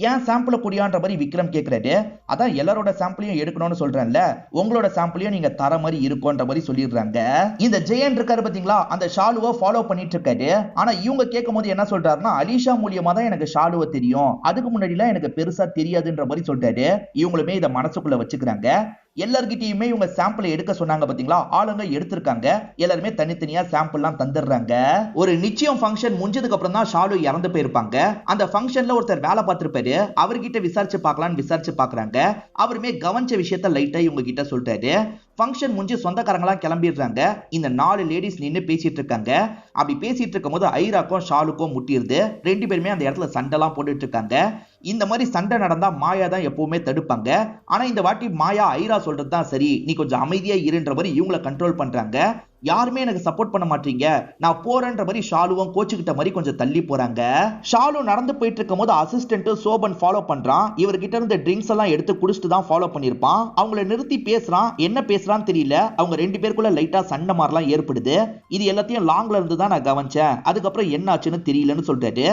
ஏன் சாம்பிள குடியான்ற மாதிரி விக்ரம் கேக்குறாரு. அதான் எல்லாரோட சாம்பிளையும் எடுக்கணும்னு சொல்றேன்ல, உங்களோட சாம்பிளையும் நீங்க தர மாதிரி இருக்கும்ன்ற மாதிரி சொல்லிடுறாங்க. இந்த ஜெயன் இருக்காரு பாத்தீங்களா, அந்த ஷாலுவை ஃபாலோ பண்ணிட்டு இருக்காரு. ஆனா இவங்க கேட்கும் போது என்ன சொல்றாருன்னா, அலிஷா மூலியமா தான் எனக்கு ஷாலுவை தெரியும், அதுக்கு முன்னாடி எல்லாம் எனக்கு பெருசா தெரியாதுன்ற மாதிரி சொல்றாரு. இவங்களுமே இதை மனசுக்குள்ள வச்சுக்கிறாங்க. எல்லார்கிட்டயுமே இவங்க சாம்பிள் எடுக்க சொன்னாங்க பாத்தீங்களா, ஆளுங்க எடுத்திருக்காங்க. எல்லாருமே தனித்தனியா சாம்பிள்லாம் தந்துடுறாங்க. ஒரு நிச்சயம் ஃபங்க்ஷன் முடிஞ்சதுக்கு அப்புறம் தான் ஷாலு இறந்து போயிருப்பாங்க. அந்த ஃபங்க்ஷன்ல ஒருத்தர் வேலை பார்த்திருப்பாரு. அவர்கிட்ட விசாரிச்சு பார்க்கலாம்னு விசாரிச்சு பாக்குறாங்க. அவருமே கவனிச்ச விஷயத்த லைட்டா இவங்க கிட்ட சொல்லிட்டாரு. ஃபங்க்ஷன் முடிஞ்சு சொந்தக்காரங்களாம் கிளம்பிடுறாங்க. இந்த 4 லேடிஸ் நின்று பேசிட்டு இருக்காங்க. அப்படி பேசிட்டு இருக்கும் போது ஐராக்கும் ஷாலுக்கும் முட்டிடுது. 2 பேருமே அந்த இடத்துல சண்டைலாம் போட்டுட்டு இருக்காங்க. இந்த மாதிரி சண்டை நடந்தா மாயா தான் எப்பவுமே தடுப்பாங்க. ஆனா இந்த வாட்டி மாயா ஐரா சொல்றது தான் சரி, நீ கொஞ்சம் அமைதியா இருன்ற மாதிரி இவங்களை கண்ட்ரோல் பண்றாங்க. யாருமே எனக்கு சப்போர்ட் பண்ண மாட்டீங்க, நான் போறேன்ற மாதிரி ஷாலுவும் கோச்சுக்கிட்ட மாதிரி கொஞ்சம் தள்ளி போறாங்க. ஷாலு நடந்து போயிட்டு இருக்கும் போது அசிஸ்டன்ட் சோபன் ஃபாலோ பண்றான். இவர்கிட்ட இருந்து ட்ரிங்க்ஸ் எல்லாம் எடுத்து குடிச்சிட்டு தான் ஃபாலோ பண்ணிருப்பான். அவங்கள நிறுத்தி பேசுறான். என்ன பேசுறான்னு தெரியல. அவங்க 2 பேருக்குள்ள லைட்டா சண்டை மாதிரிலாம் ஏற்படுது. இது எல்லாத்தையும் லாங்ல இருந்து தான் நான் கவனிச்சேன், அதுக்கப்புறம் என்ன ஆச்சுன்னு தெரியலன்னு சொல்றாரு.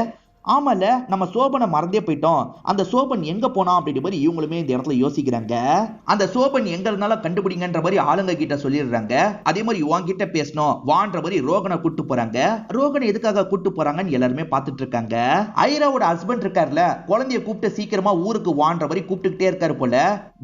ஆமால நம்ம சோபனை மறந்தே போயிட்டோம், அந்த சோபன் எங்க போனா அப்படின்ற மாதிரி இவங்களுமே இந்த இடத்துல யோசிக்கிறாங்க. அந்த சோபன் எங்க இருந்தாலும் கண்டுபிடிங்கன்ற மாதிரி ஆளுங்க கிட்ட சொல்லிடுறாங்க. அதே மாதிரி உன்கிட்ட பேசணும் வான்ற மாதிரி ரோகனை கூட்டு போறாங்க. ரோகனை எதுக்காக கூட்டு போறாங்கன்னு எல்லாருமே பார்த்துட்டு இருக்காங்க. ஐராவோட ஹஸ்பண்ட் இருக்காருல, குழந்தைய கூப்பிட்டு சீக்கிரமா ஊருக்கு வான்ற மாதிரி கூப்பிட்டுக்கிட்டே இருக்காரு போல.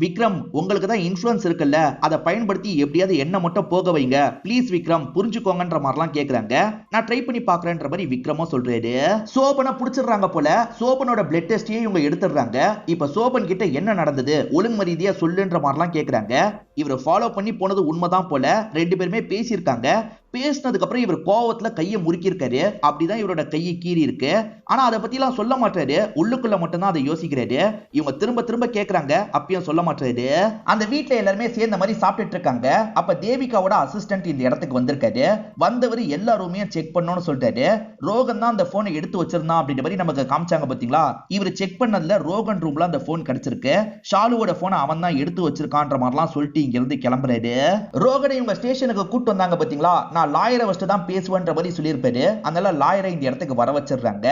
விக்ரம் உங்களுக்கு தான் இன்சூரன்ஸ் இருக்குல்ல, அதை பயன்படுத்தி எப்படியாவது என்ன மட்டும் போக வைங்க ப்ளீஸ் விக்ரம் புரிஞ்சுக்கோங்கன்ற மாதிரிலாம் கேக்குறாங்க. நான் ட்ரை பண்ணி பாக்குறேன்ற மாதிரி விக்ரமும் சொல்றாரு. சோபனை புடிச்சிடுறாங்க போல. சோபனோட பிளட் டெஸ்டையும் இவங்க எடுத்துடுறாங்க. இப்ப சோபன் கிட்ட என்ன நடந்தது ஒழுங்கு மரியாதையா சொல்லுன்ற மாதிரிலாம் கேக்குறாங்க. இவரை ஃபாலோ பண்ணி போனது உண்மைதான் போல. ரெண்டு பேருமே பேசியிருக்காங்க. பேசினதுக்கு அப்புறம் இவர் கோவத்துல கையை முறுக்கியிருக்காரு. அப்படிதான் இவரோட கையை கீறி இருக்கு. ஆனா அதை பத்தி எல்லாம் சொல்ல மாட்டாரு. உள்ளுக்குள்ள மட்டும் தான் அதை யோசிக்கிறாரு. இவங்க திரும்ப திரும்ப கேக்குறாங்க, அப்பயும் சொல்ல மாட்டாரு. அந்த வீட்டுல எல்லாருமே சேர்ந்த மாதிரி சாப்பிட்டுட்டு இருக்காங்க. அப்ப தேவிகாவோட அசிஸ்டன்ட் இந்த இடத்துக்கு வந்திருக்காரு. வந்தவர் எல்லா ரூமையும் செக் பண்ணணும்னு சொல்லிட்டாரு. ரோகன் தான் அந்த போனை எடுத்து வச்சிருந்தான் அப்படின்ற மாதிரி நமக்கு காமிச்சாங்க பாத்தீங்களா. இவர் செக் பண்ணதுல ரோகன் ரூம்ல அந்த போன் கிடைச்சிருக்கு. ஷாலுவோட போனை அவன் தான் எடுத்து வச்சிருக்கான்ற மாதிரிலாம் சொல்லிட்டு இங்க இருந்து கிளம்புறாரு. ரோகனை இவங்க ஸ்டேஷனுக்கு கூட்டு வந்தாங்க பாத்தீங்களா. லாயரை வச்சு தான் பேசுவேன்ற மாதிரி சொல்லியிருப்பாரு. அதனால லாயரை இந்த இடத்துக்கு வர வச்சிடுறாங்க.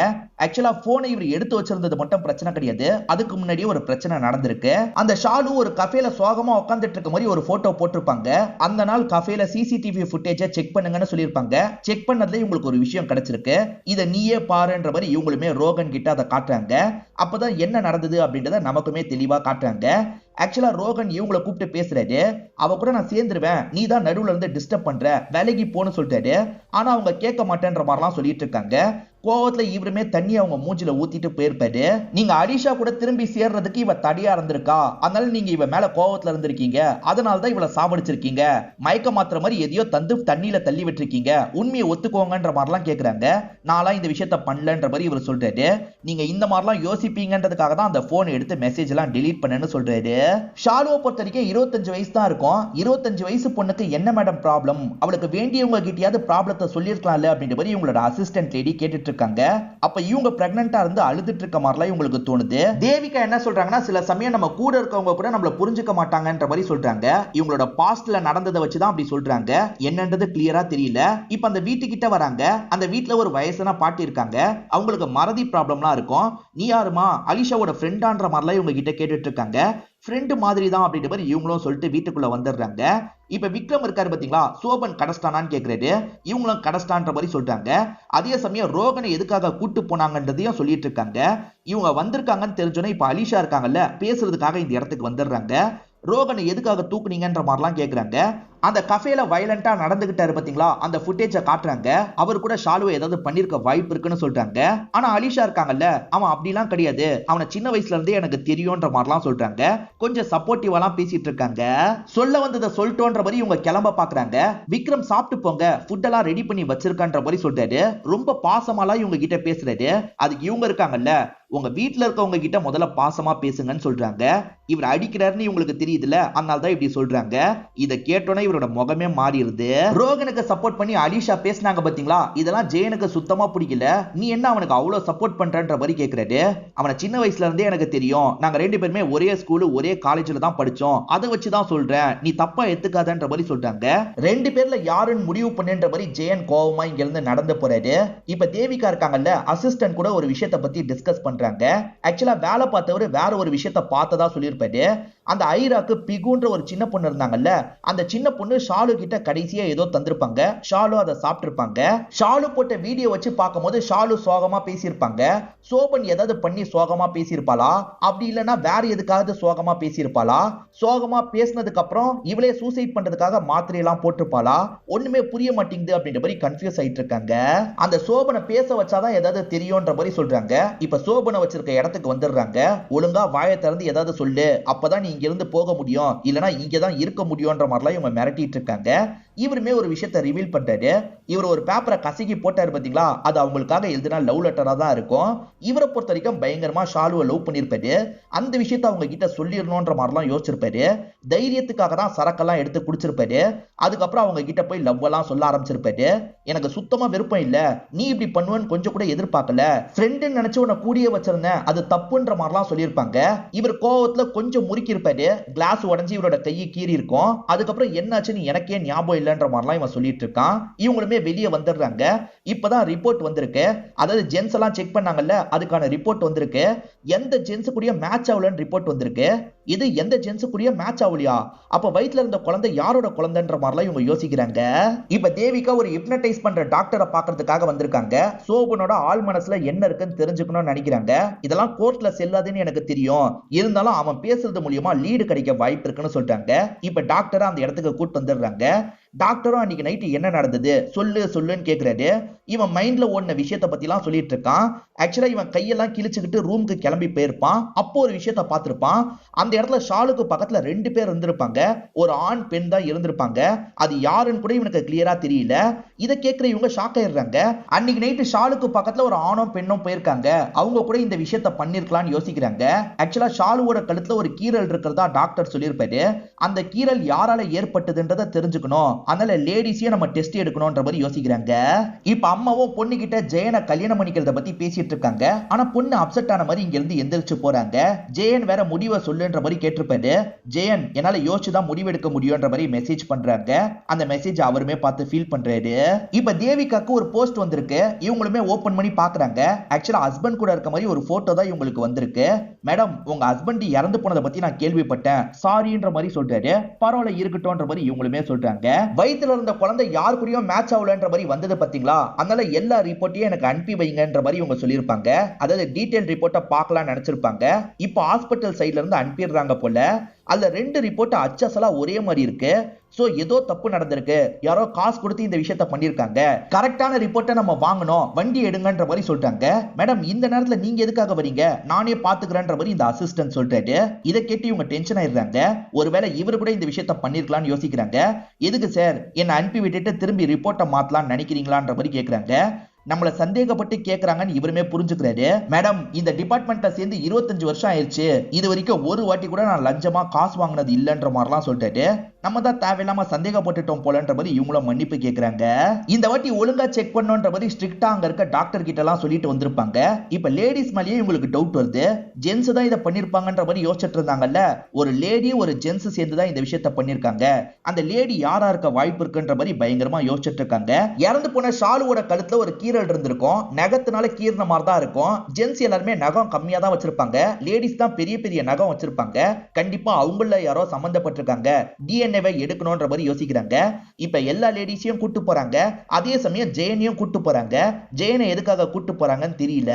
ஆக்சுவலா போனை இவர் எடுத்து வச்சிருந்தது மட்டும் பிரச்சனை கிடையாது. அதுக்கு முன்னாடியே ஒரு பிரச்சனை நடந்திருக்கு. அந்த ஷாலு ஒரு கஃபேல சோகமா உட்கார்ந்துட்டு இருக்க மாதிரி ஒரு போட்டோ போட்டிருப்பாங்க. அந்த நாள் கஃபேல சிசிடிவி ஃபுட்டேஜை செக் பண்ணுங்கன்னு சொல்லியிருப்பாங்க. செக் பண்ணதுல இவங்களுக்கு ஒரு விஷயம் கிடைச்சிருக்கு. இதை நீயே பாருன்ற மாதிரி இவங்களுமே ரோகன் கிட்ட அதை காட்டுறாங்க. அப்பதான் என்ன நடந்தது அப்படின்றத நமக்குமே தெளிவா காட்டுறாங்க. ஆக்சுவலா ரோகன் இவங்களை கூப்பிட்டு பேசுறாரு. அவ கூட நான் சேர்ந்துருவேன், நீ தான் நடுவுல இருந்து டிஸ்டர்ப் பண்ற, வேலைக்கு போன்னு சொல்லிட்டாரு. ஆனா அவங்க கேட்க மாட்டேன்ற மாதிரிலாம் சொல்லிட்டு இருக்காங்க. கோவத்துல இவருமே தண்ணி அவங்க மூஞ்சில ஊத்திட்டு போயிருப்பாரு. நீங்க அடிஷா கூட திரும்பி சேர்றதுக்கு இவ தடியா இருந்திருக்கா, அதனால நீங்க இவ மேல கோவத்துல இருந்திருக்கீங்க, அதனாலதான் இவளை சாவடிச்சிருக்கீங்க, மயக்க மாத்திர மாதிரி எதையோ தந்து தண்ணியில தள்ளி விட்டுருக்கீங்க, உண்மையை ஒத்துக்கோங்கன்ற மாதிரிலாம் கேக்குறாங்க. நான்லாம் இந்த விஷயத்த பண்ணலன்ற மாதிரி இவர் சொல்றாரு. நீங்க இந்த மாதிரிலாம் யோசிப்பீங்கன்றதுக்காக தான் அந்த போன் எடுத்து மெசேஜ் எல்லாம் டெலீட் பண்ணேன்னு சொல்றாரு. ஷாலுவை பொறுத்த வரைக்கும் 25 வயசு தான் இருக்கும். 25 வயசு பொண்ணுக்கு என்ன மேடம் ப்ராப்ளம், அவளுக்கு வேண்டியவங்க கிட்டயாவது ப்ராப்ளத்தை சொல்லிருக்கலாம்ல அப்படின்ற மாதிரி இவங்களோட அசிஸ்டன்ட் லேடி கேட்டுட்டு இருக்காங்க. அப்ப இவங்க பிரெக்னன்ட்டா இருந்து அழுதுட்டு இருக்க மாதிரிலாம் இவங்களுக்கு தோணுது. தேவிகா என்ன சொல்றாங்கன்னா, சில சமயம் நம்ம கூட இருக்கவங்க கூட நம்மள புரிஞ்சுக்க மாட்டாங்கன்ற மாதிரி சொல்றாங்க. இவங்களோட பாஸ்ட்ல நடந்ததை வச்சுதான் அப்படி சொல்றாங்க. என்னன்றது கிளியரா தெரியல. இப்ப அந்த வீட்டுக்கிட்ட வராங்க. அந்த வீட்டுல ஒரு வயசான பாட்டி இருக்காங்க. அவங்களுக்கு மறதி ப்ராப்ளம்லாம் இருக்கும். நீ யாருமா, அலிஷாவோட ஃப்ரெண்டான்ற மாதிரிலாம் இவங்க கிட்ட கேட்டுட்டு இருக்காங்க. ஃப்ரெண்டு மாதிரி தான் அப்படின்ற மாதிரி இவங்களும் சொல்லிட்டு வீட்டுக்குள்ள வந்துடுறாங்க. இப்ப விக்ரம் இருக்காரு பாத்தீங்களா, சோபன் கடஸ்டானான்னு கேக்குறாரு. இவங்களும் கடஸ்டான்ற மாதிரி சொல்றாங்க. அதே சமயம் ரோகனை எதுக்காக கூட்டு போனாங்கன்றதையும் சொல்லிட்டு இருக்காங்க. இவங்க வந்திருக்காங்கன்னு தெரிஞ்சோன்னே இப்ப அலிஷா இருக்காங்கல்ல, பேசுறதுக்காக இந்த இடத்துக்கு வந்துடுறாங்க. ரோகனை எதுக்காக தூக்குனீங்கன்ற மாதிரிலாம் கேக்குறாங்க. அந்த கஃபேல வயலண்டா நடந்துகிட்டாரு பாத்தீங்களா, அந்த ஃபுட்டேஜை காட்டுறாங்க. அவர் கூட ஷாலுவை ஏதாவது பண்ணிருக்க வாய்ப்பு இருக்குன்னு சொல்றாங்க. ஆனா அலிஷா இருக்காங்கல்ல, அவன் அப்படிலாம் கிடையாது, அவனை சின்ன வயசுல இருந்தே எனக்கு தெரியும்ன்ற மாதிரிலாம் சொல்றாங்க. கொஞ்சம் சப்போர்ட்டிவாலாம் பேசிட்டு இருக்காங்க. சொல்ல வந்ததை சொல்லிட்டோன்ற மாதிரி இவங்க கிளம்ப பாக்குறாங்க. விக்ரம் சாப்பிட்டு போங்க, ஃபுட் எல்லாம் ரெடி பண்ணி வச்சிருக்கான்ற மாதிரி சொல்றாரு. ரொம்ப பாசமாலாம் இவங்க கிட்ட பேசுறாரு. அதுக்கு இவங்க இருக்காங்கல்ல, உங்க வீட்டுல இருக்கவங்க கிட்ட முதல்ல பாசமா பேசுங்கன்னு சொல்றாங்க. இவர் அடிக்கிறாருன்னு இவங்களுக்கு தெரியுதுல, அதனால தான் இப்படி சொல்றாங்க. இதை கேட்டோன்னே இவரோட முகமே மாறிடுது. ரோகனுக்கு சப்போர்ட் பண்ணி அலிஷா பேசினாங்க பாத்தீங்களா, இதெல்லாம் ஜெயனுக்கு சுத்தமா பிடிக்கல. நீ என்ன அவனுக்கு அவ்வளவு சப்போர்ட் பண்றன்ற மாதிரி கேக்குறாரு. அவனை சின்ன வயசுல இருந்தே எனக்கு தெரியும், நாங்க ரெண்டு பேருமே ஒரே ஸ்கூல் ஒரே காலேஜ்ல தான் படிச்சோம், அதை வச்சுதான் சொல்றேன், நீ தப்பா எடுத்துக்காதன்ற மாதிரி சொல்றாங்க. ரெண்டு பேர்ல யாருன்னு முடிவு பண்ணுன்ற மாதிரி ஜெயன் கோவமா இங்க இருந்து நடந்து போறாரு. இப்ப தேவிகா இருக்காங்கல்ல, அசிஸ்டன்ட் கூட ஒரு விஷயத்தை பத்தி டிஸ்கஸ் பண்றாங்க. ஆக்சுவலா வேலை பார்த்தவர் வேற ஒரு விஷயத்தை பார்த்ததா சொல்லியிருப்பாரு. அந்த ஐராக்கு பிகுன்ற ஒரு சின்ன பொண்ணு இருந்தாங்கல்ல, அந்த சின்ன பொண்ணு ஷாலு கிட்ட கடைசியா ஏதோ தந்திருப்பாங்க. ஷாலு அதை சாப்பிட்டிருப்பாங்க. ஷாலு போட்ட வீடியோ வச்சு பார்க்கும்போது ஷாலு சோகமா பேசியிருப்பாங்க. சோபன் ஏதாவது பண்ணி சோகமா பேசியிருப்பாளா, அப்படி இல்லைன்னா வேற எதுக்காவது சோகமா பேசியிருப்பாளா, சோகமா பேசினதுக்கு அப்புறம் இவளே சூசைட் பண்றதுக்காக மாத்திரையெல்லாம் போட்டிருப்பாளா, ஒண்ணுமே புரிய மாட்டேங்குது அப்படின்ற மாதிரி கன்ஃபியூஸ் ஆயிட்டு இருக்காங்க. அந்த சோபனை பேச வச்சாதான் ஏதாவது தெரியும்ன்ற மாதிரி சொல்றாங்க. இப்ப சோபனை வச்சிருக்க இடத்துக்கு வந்துடுறாங்க. ஒழுங்கா வாயை திறந்து ஏதாவது சொல்லு, அப்பதான் நீ இங்க இருந்து போக முடியும், இல்லனா இங்க தான் இருக்க முடியும்ன்ற மாதிரிலாம் இவங்க மிரட்டிட்டு இருக்காங்க. இவருமே ஒரு விஷயத்தை ரிவீல் பண்றாரு. இவர் ஒரு பேப்பரை கசக்கி போட்டாரு பாத்தீங்களா, அது அவங்களுக்காக எழுதினா லவ் லெட்டரா தான் இருக்கும். இவரை பொறுத்த வரைக்கும் பயங்கரமா ஷாலுவை லவ் பண்ணிருப்பாரு. அந்த விஷயத்தை அவங்க கிட்ட சொல்லிடணும்ன்ற மாதிரிலாம் யோசிச்சிருப்பாரு. தைரியத்துக்காக தான் சரக்கெல்லாம் எடுத்து குடிச்சிருப்பாரு. அதுக்கப்புறம் அவங்க கிட்ட போய் லவ் எல்லாம் சொல்ல ஆரம்பிச்சிருப்பாரு. எனக்கு சுத்தமா விருப்பம் இல்ல, நீ இப்படி பண்ணுவேன்னு கொஞ்சம் கூட எதிர்பார்க்கல, ஃப்ரெண்டுன்னு நினைச்சு உன்னை கூடிய வச்சிருந்தேன், அது தப்புன்ற மாதிரிலாம் சொல்லியிருப்பாங்க. இவர் கோவத்துல கொஞ்சம் முறுக்கி இருப்பாரு. கிளாஸ் உடஞ்சி இவரோட கையை கீறி இருக்கும். அதுக்கப்புறம் என்னாச்சுன்னு எனக்கே ஞாபகம் இல்ல இல்லன்ற மாதிரிலாம் இவன் சொல்லிட்டு இருக்கான். இவங்களுமே வெளியே வந்துடுறாங்க. இப்பதான் ரிப்போர்ட் வந்திருக்கு. அதாவது ஜென்ஸ் எல்லாம் செக் பண்ணாங்கல்ல, அதுக்கான ரிப்போர்ட் வந்திருக்கு. எந்த ஜென்ஸ் கூடய மேட்ச் ஆகலன்னு ரிப்போர்ட் வந்திருக்கு. இது எந்த ஜென்ஸ் கூடய மேட்ச் ஆகலையா? அப்ப வயித்துல இருந்த குழந்தை யாரோட குழந்தைன்ற மாதிரிலாம் இவங்க யோசிக்கிறாங்க. இப்ப தேவிகா ஒரு ஹிப்னடைஸ் பண்ற டாக்டரை பாக்குறதுக்காக வந்திருக்காங்க. சோபனோட ஆள் மனசுல என்ன இருக்குன்னு தெரிஞ்சுக்கணும்னு நினைக்கிறாங்க. இதெல்லாம் கோர்ட்ல செல்லாதுன்னு எனக்கு தெரியும், இருந்தாலும் அவன் பேசுறது மூலியமா லீடு கிடைக்க வாய்ப்பு இருக்குன்னு சொல்றாங்க. இப்ப டாக்டரை அந்த இடத்துக்கு கூட்டு வந்துடுறாங்க. டாக்டரும் அன்னைக்கு நைட்டு என்ன நடந்தது சொல்லு சொல்லுன்னு கேக்குறாரு. இவன் மைண்ட்ல ஓடின விஷயத்த பத்தி எல்லாம் சொல்லிட்டு இருக்கான். ஆக்சுவலா இவன் கையெல்லாம் கிழிச்சுக்கிட்டு ரூமுக்கு கிளம்பி போயிருப்பான். அப்போ ஒரு விஷயத்த பார்த்திருப்பான். அந்த இடத்துல ஷாலுக்கு பக்கத்துல 2 பேர் இருந்திருப்பாங்க. ஒரு ஆண் பெண் தான் இருந்திருப்பாங்க. அது யாருன்னு கூட இவனுக்கு கிளியரா தெரியல. இதை கேட்கிற இவங்க ஷாக் ஆயிடுறாங்க. அன்னைக்கு நைட்டு ஷாலுக்கு பக்கத்துல ஒரு ஆணும் பெண்ணும் போயிருக்காங்க. அவங்க கூட இந்த விஷயத்த பண்ணிருக்கலாம்னு யோசிக்கிறாங்க. ஆக்சுவலா ஷாலுவோட கழுத்துல ஒரு கீறல் இருக்கிறதா டாக்டர் சொல்லியிருப்பாரு. அந்த கீறல் யாரால ஏற்பட்டதுன்றதை தெரிஞ்சுக்கணும். அதனால லேடிஸையும் நம்ம டெஸ்ட் எடுக்கணும்ன்ற மாதிரி யோசிக்கிறாங்க. இப்ப அம்மாவும் பொண்ணு கிட்ட ஜெயனை கல்யாணம் பண்ணிக்கிறத பத்தி பேசிட்டு இருக்காங்க. ஆனா பொண்ணு அப்செட் ஆன மாதிரி இங்க இருந்து எந்திரிச்சு போறாங்க. ஜெயன் வேற முடிவை சொல்லுன்ற மாதிரி கேட்டிருப்பாரு. ஜெயன் என்னால யோசிச்சுதான் முடிவெடுக்க முடியும்ன்ற மாதிரி மெசேஜ் பண்றாங்க. அந்த மெசேஜ் அவருமே பார்த்து ஃபீல் பண்றாரு. இப்ப தேவிகாக்கு ஒரு போஸ்ட் வந்திருக்கு. இவங்களுமே ஓபன் பண்ணி பாக்குறாங்க. ஆக்சுவலா ஹஸ்பண்ட் கூட இருக்க மாதிரி ஒரு போட்டோ தான் இவங்களுக்கு வந்திருக்கு. மேடம், உங்க ஹஸ்பண்ட் இறந்து போனதை பத்தி நான் கேள்விப்பட்டேன், சாரின்ற மாதிரி சொல்றாரு. பரவாயில்ல இருக்கட்டும்ன்ற மாதிரி இவங்களுமே சொல்றாங்க. வயித்துல இருந்த குழந்தை யார் கூடயும் மேட்ச் ஆகலன்ற மாதிரி வந்தது பாத்தீங்களா, அதனால எல்லா ரிப்போர்ட்டையும் எனக்கு அனுப்பி வைங்கன்ற மாதிரி இவங்க சொல்லியிருப்பாங்க. அதாவது டீடைல் ரிப்போர்ட்டை பார்க்கலாம்னு நினைச்சிருப்பாங்க. இப்போ ஹாஸ்பிட்டல் சைட்ல இருந்து அனுப்பிடுறாங்க போல. அதுல 2 ரிப்போர்ட் அச்சசலா ஒரே மாதிரி இருக்கு. சோ ஏதோ தப்பு நடந்திருக்கு, யாரோ காசு கொடுத்து இந்த விஷயத்த பண்ணிருக்காங்க. கரெக்டான ரிப்போர்ட்டை நம்ம வாங்கணும், வண்டி எடுங்கன்ற மாதிரி சொல்றாங்க. மேடம், இந்த நேரத்துல நீங்க எதுக்காக வரீங்க, நானே பாத்துக்கிறேன்ற மாதிரி இந்த அசிஸ்டன்ட் சொல்றாரு. இதை கேட்டு இவங்க டென்ஷன் ஆயிடுறாங்க. ஒருவேளை இவரு கூட இந்த விஷயத்த பண்ணிருக்கலாம்னு யோசிக்கிறாங்க. எதுக்கு சார் என்ன அனுப்பி விட்டுட்டு திரும்பி ரிப்போர்ட்டை மாத்தலாம்னு நினைக்கிறீங்களான்ற மாதிரி கேக்குறாங்க. நம்மள சந்தேகப்பட்டு கேக்குறாங்கன்னு இவருமே புரிஞ்சுக்கிறாரு. மேடம், இந்த டிபார்ட்மெண்ட்ல சேர்ந்து 25 வருஷம் ஆயிடுச்சு. இது வரைக்கும் ஒரு வாட்டி கூட நான் லஞ்சமா காசு வாங்கினது இல்லன்ற மாதிரிலாம் சொல்லிட்டு நம்ம தான் தேவையில்லாம சந்தேகப்பட்டுட்டோம் போலன்ற மாதிரி இவங்களும் மன்னிப்பு கேக்குறாங்க. இந்த வாட்டி ஒழுங்கா செக் பண்ணணும்ன்ற மாதிரி ஸ்ட்ரிக்ட்டா அங்க இருக்க டாக்டர் கிட்ட எல்லாம் சொல்லிட்டு வந்திருப்பாங்க. இப்ப லேடிஸ் மேலேயே இவங்களுக்கு டவுட் வருது. ஜென்ஸ் தான் இதை பண்ணிருப்பாங்கன்ற மாதிரி யோசிச்சுட்டு இருந்தாங்கல்ல. ஒரு லேடி ஒரு ஜென்ஸ் சேர்ந்து தான் இந்த விஷயத்த பண்ணிருக்காங்க. அந்த லேடி யாரா இருக்க வாய்ப்பு இருக்குன்ற மாதிரி பயங்கரமா யோசிச்சுட்டு இருக்காங்க. இறந்து போன ஷாலுவோட கழுத்துல ஒரு கீரல் இருந்திருக்கும். நகத்தினால கீர்ன மாதிரி தான் இருக்கும். ஜென்ஸ் எல்லாருமே நகம் கம்மியா தான் வச்சிருப்பாங்க. லேடிஸ் தான் பெரிய பெரிய நகம் வச்சிருப்பாங்க. கண்டிப்பா அவங்கள யாரோ சம்பந்தப்பட்டிருக்காங்க. டிஎன்ஏவை எடுக்கணும்ன்ற மாதிரி யோசிக்கிறாங்க. இப்ப எல்லா லேடிஸையும் கூட்டு போறாங்க. அதே சமயம் ஜெயனையும் கூட்டு போறாங்க. ஜெயனை எதுக்காக கூட்டு போறாங்கன்னு தெரியல.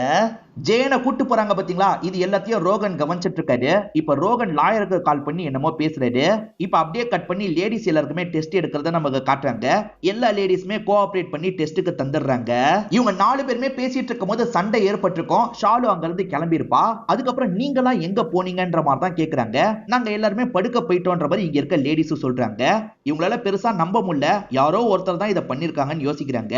ஜெயனை கூட்டு போறாங்க பாத்தீங்களா, இது எல்லாத்தையும் ரோகன் கவனிச்சிட்டு இருக்காரு. இப்ப ரோகன் லாயருக்கு கால் பண்ணி என்னமோ பேசுறாரு. இப்ப அப்படியே கட் பண்ணி லேடிஸ் எல்லாருக்குமே டெஸ்ட் எடுக்கிறத நமக்கு காட்டுறாங்க. எல்லா லேடிஸுமே கோஆபரேட் பண்ணி டெஸ்ட்டுக்கு தந்துடுறாங்க. இவங்க 4 பேருமே பேசிட்டு இருக்கும் போது சண்டை ஏற்பட்டிருக்கும். ஷாலு அங்க இருந்து கிளம்பி இருப்பா. அதுக்கப்புறம் நீங்களாம் எங்க போனீங்கன்ற மாதிரி தான் கேக்குறாங்க. நாங்க எல்லாருமே படுக்க போயிட்டோன்ற மாதிரி இங்க இருக்க லேடிஸ் சொல்றாங்க. இவங்களால பெருசா நம்ப முடியல, யாரோ ஒருத்தர் தான் இதை பண்ணிருக்காங்கன்னு யோசிக்கிறாங்க.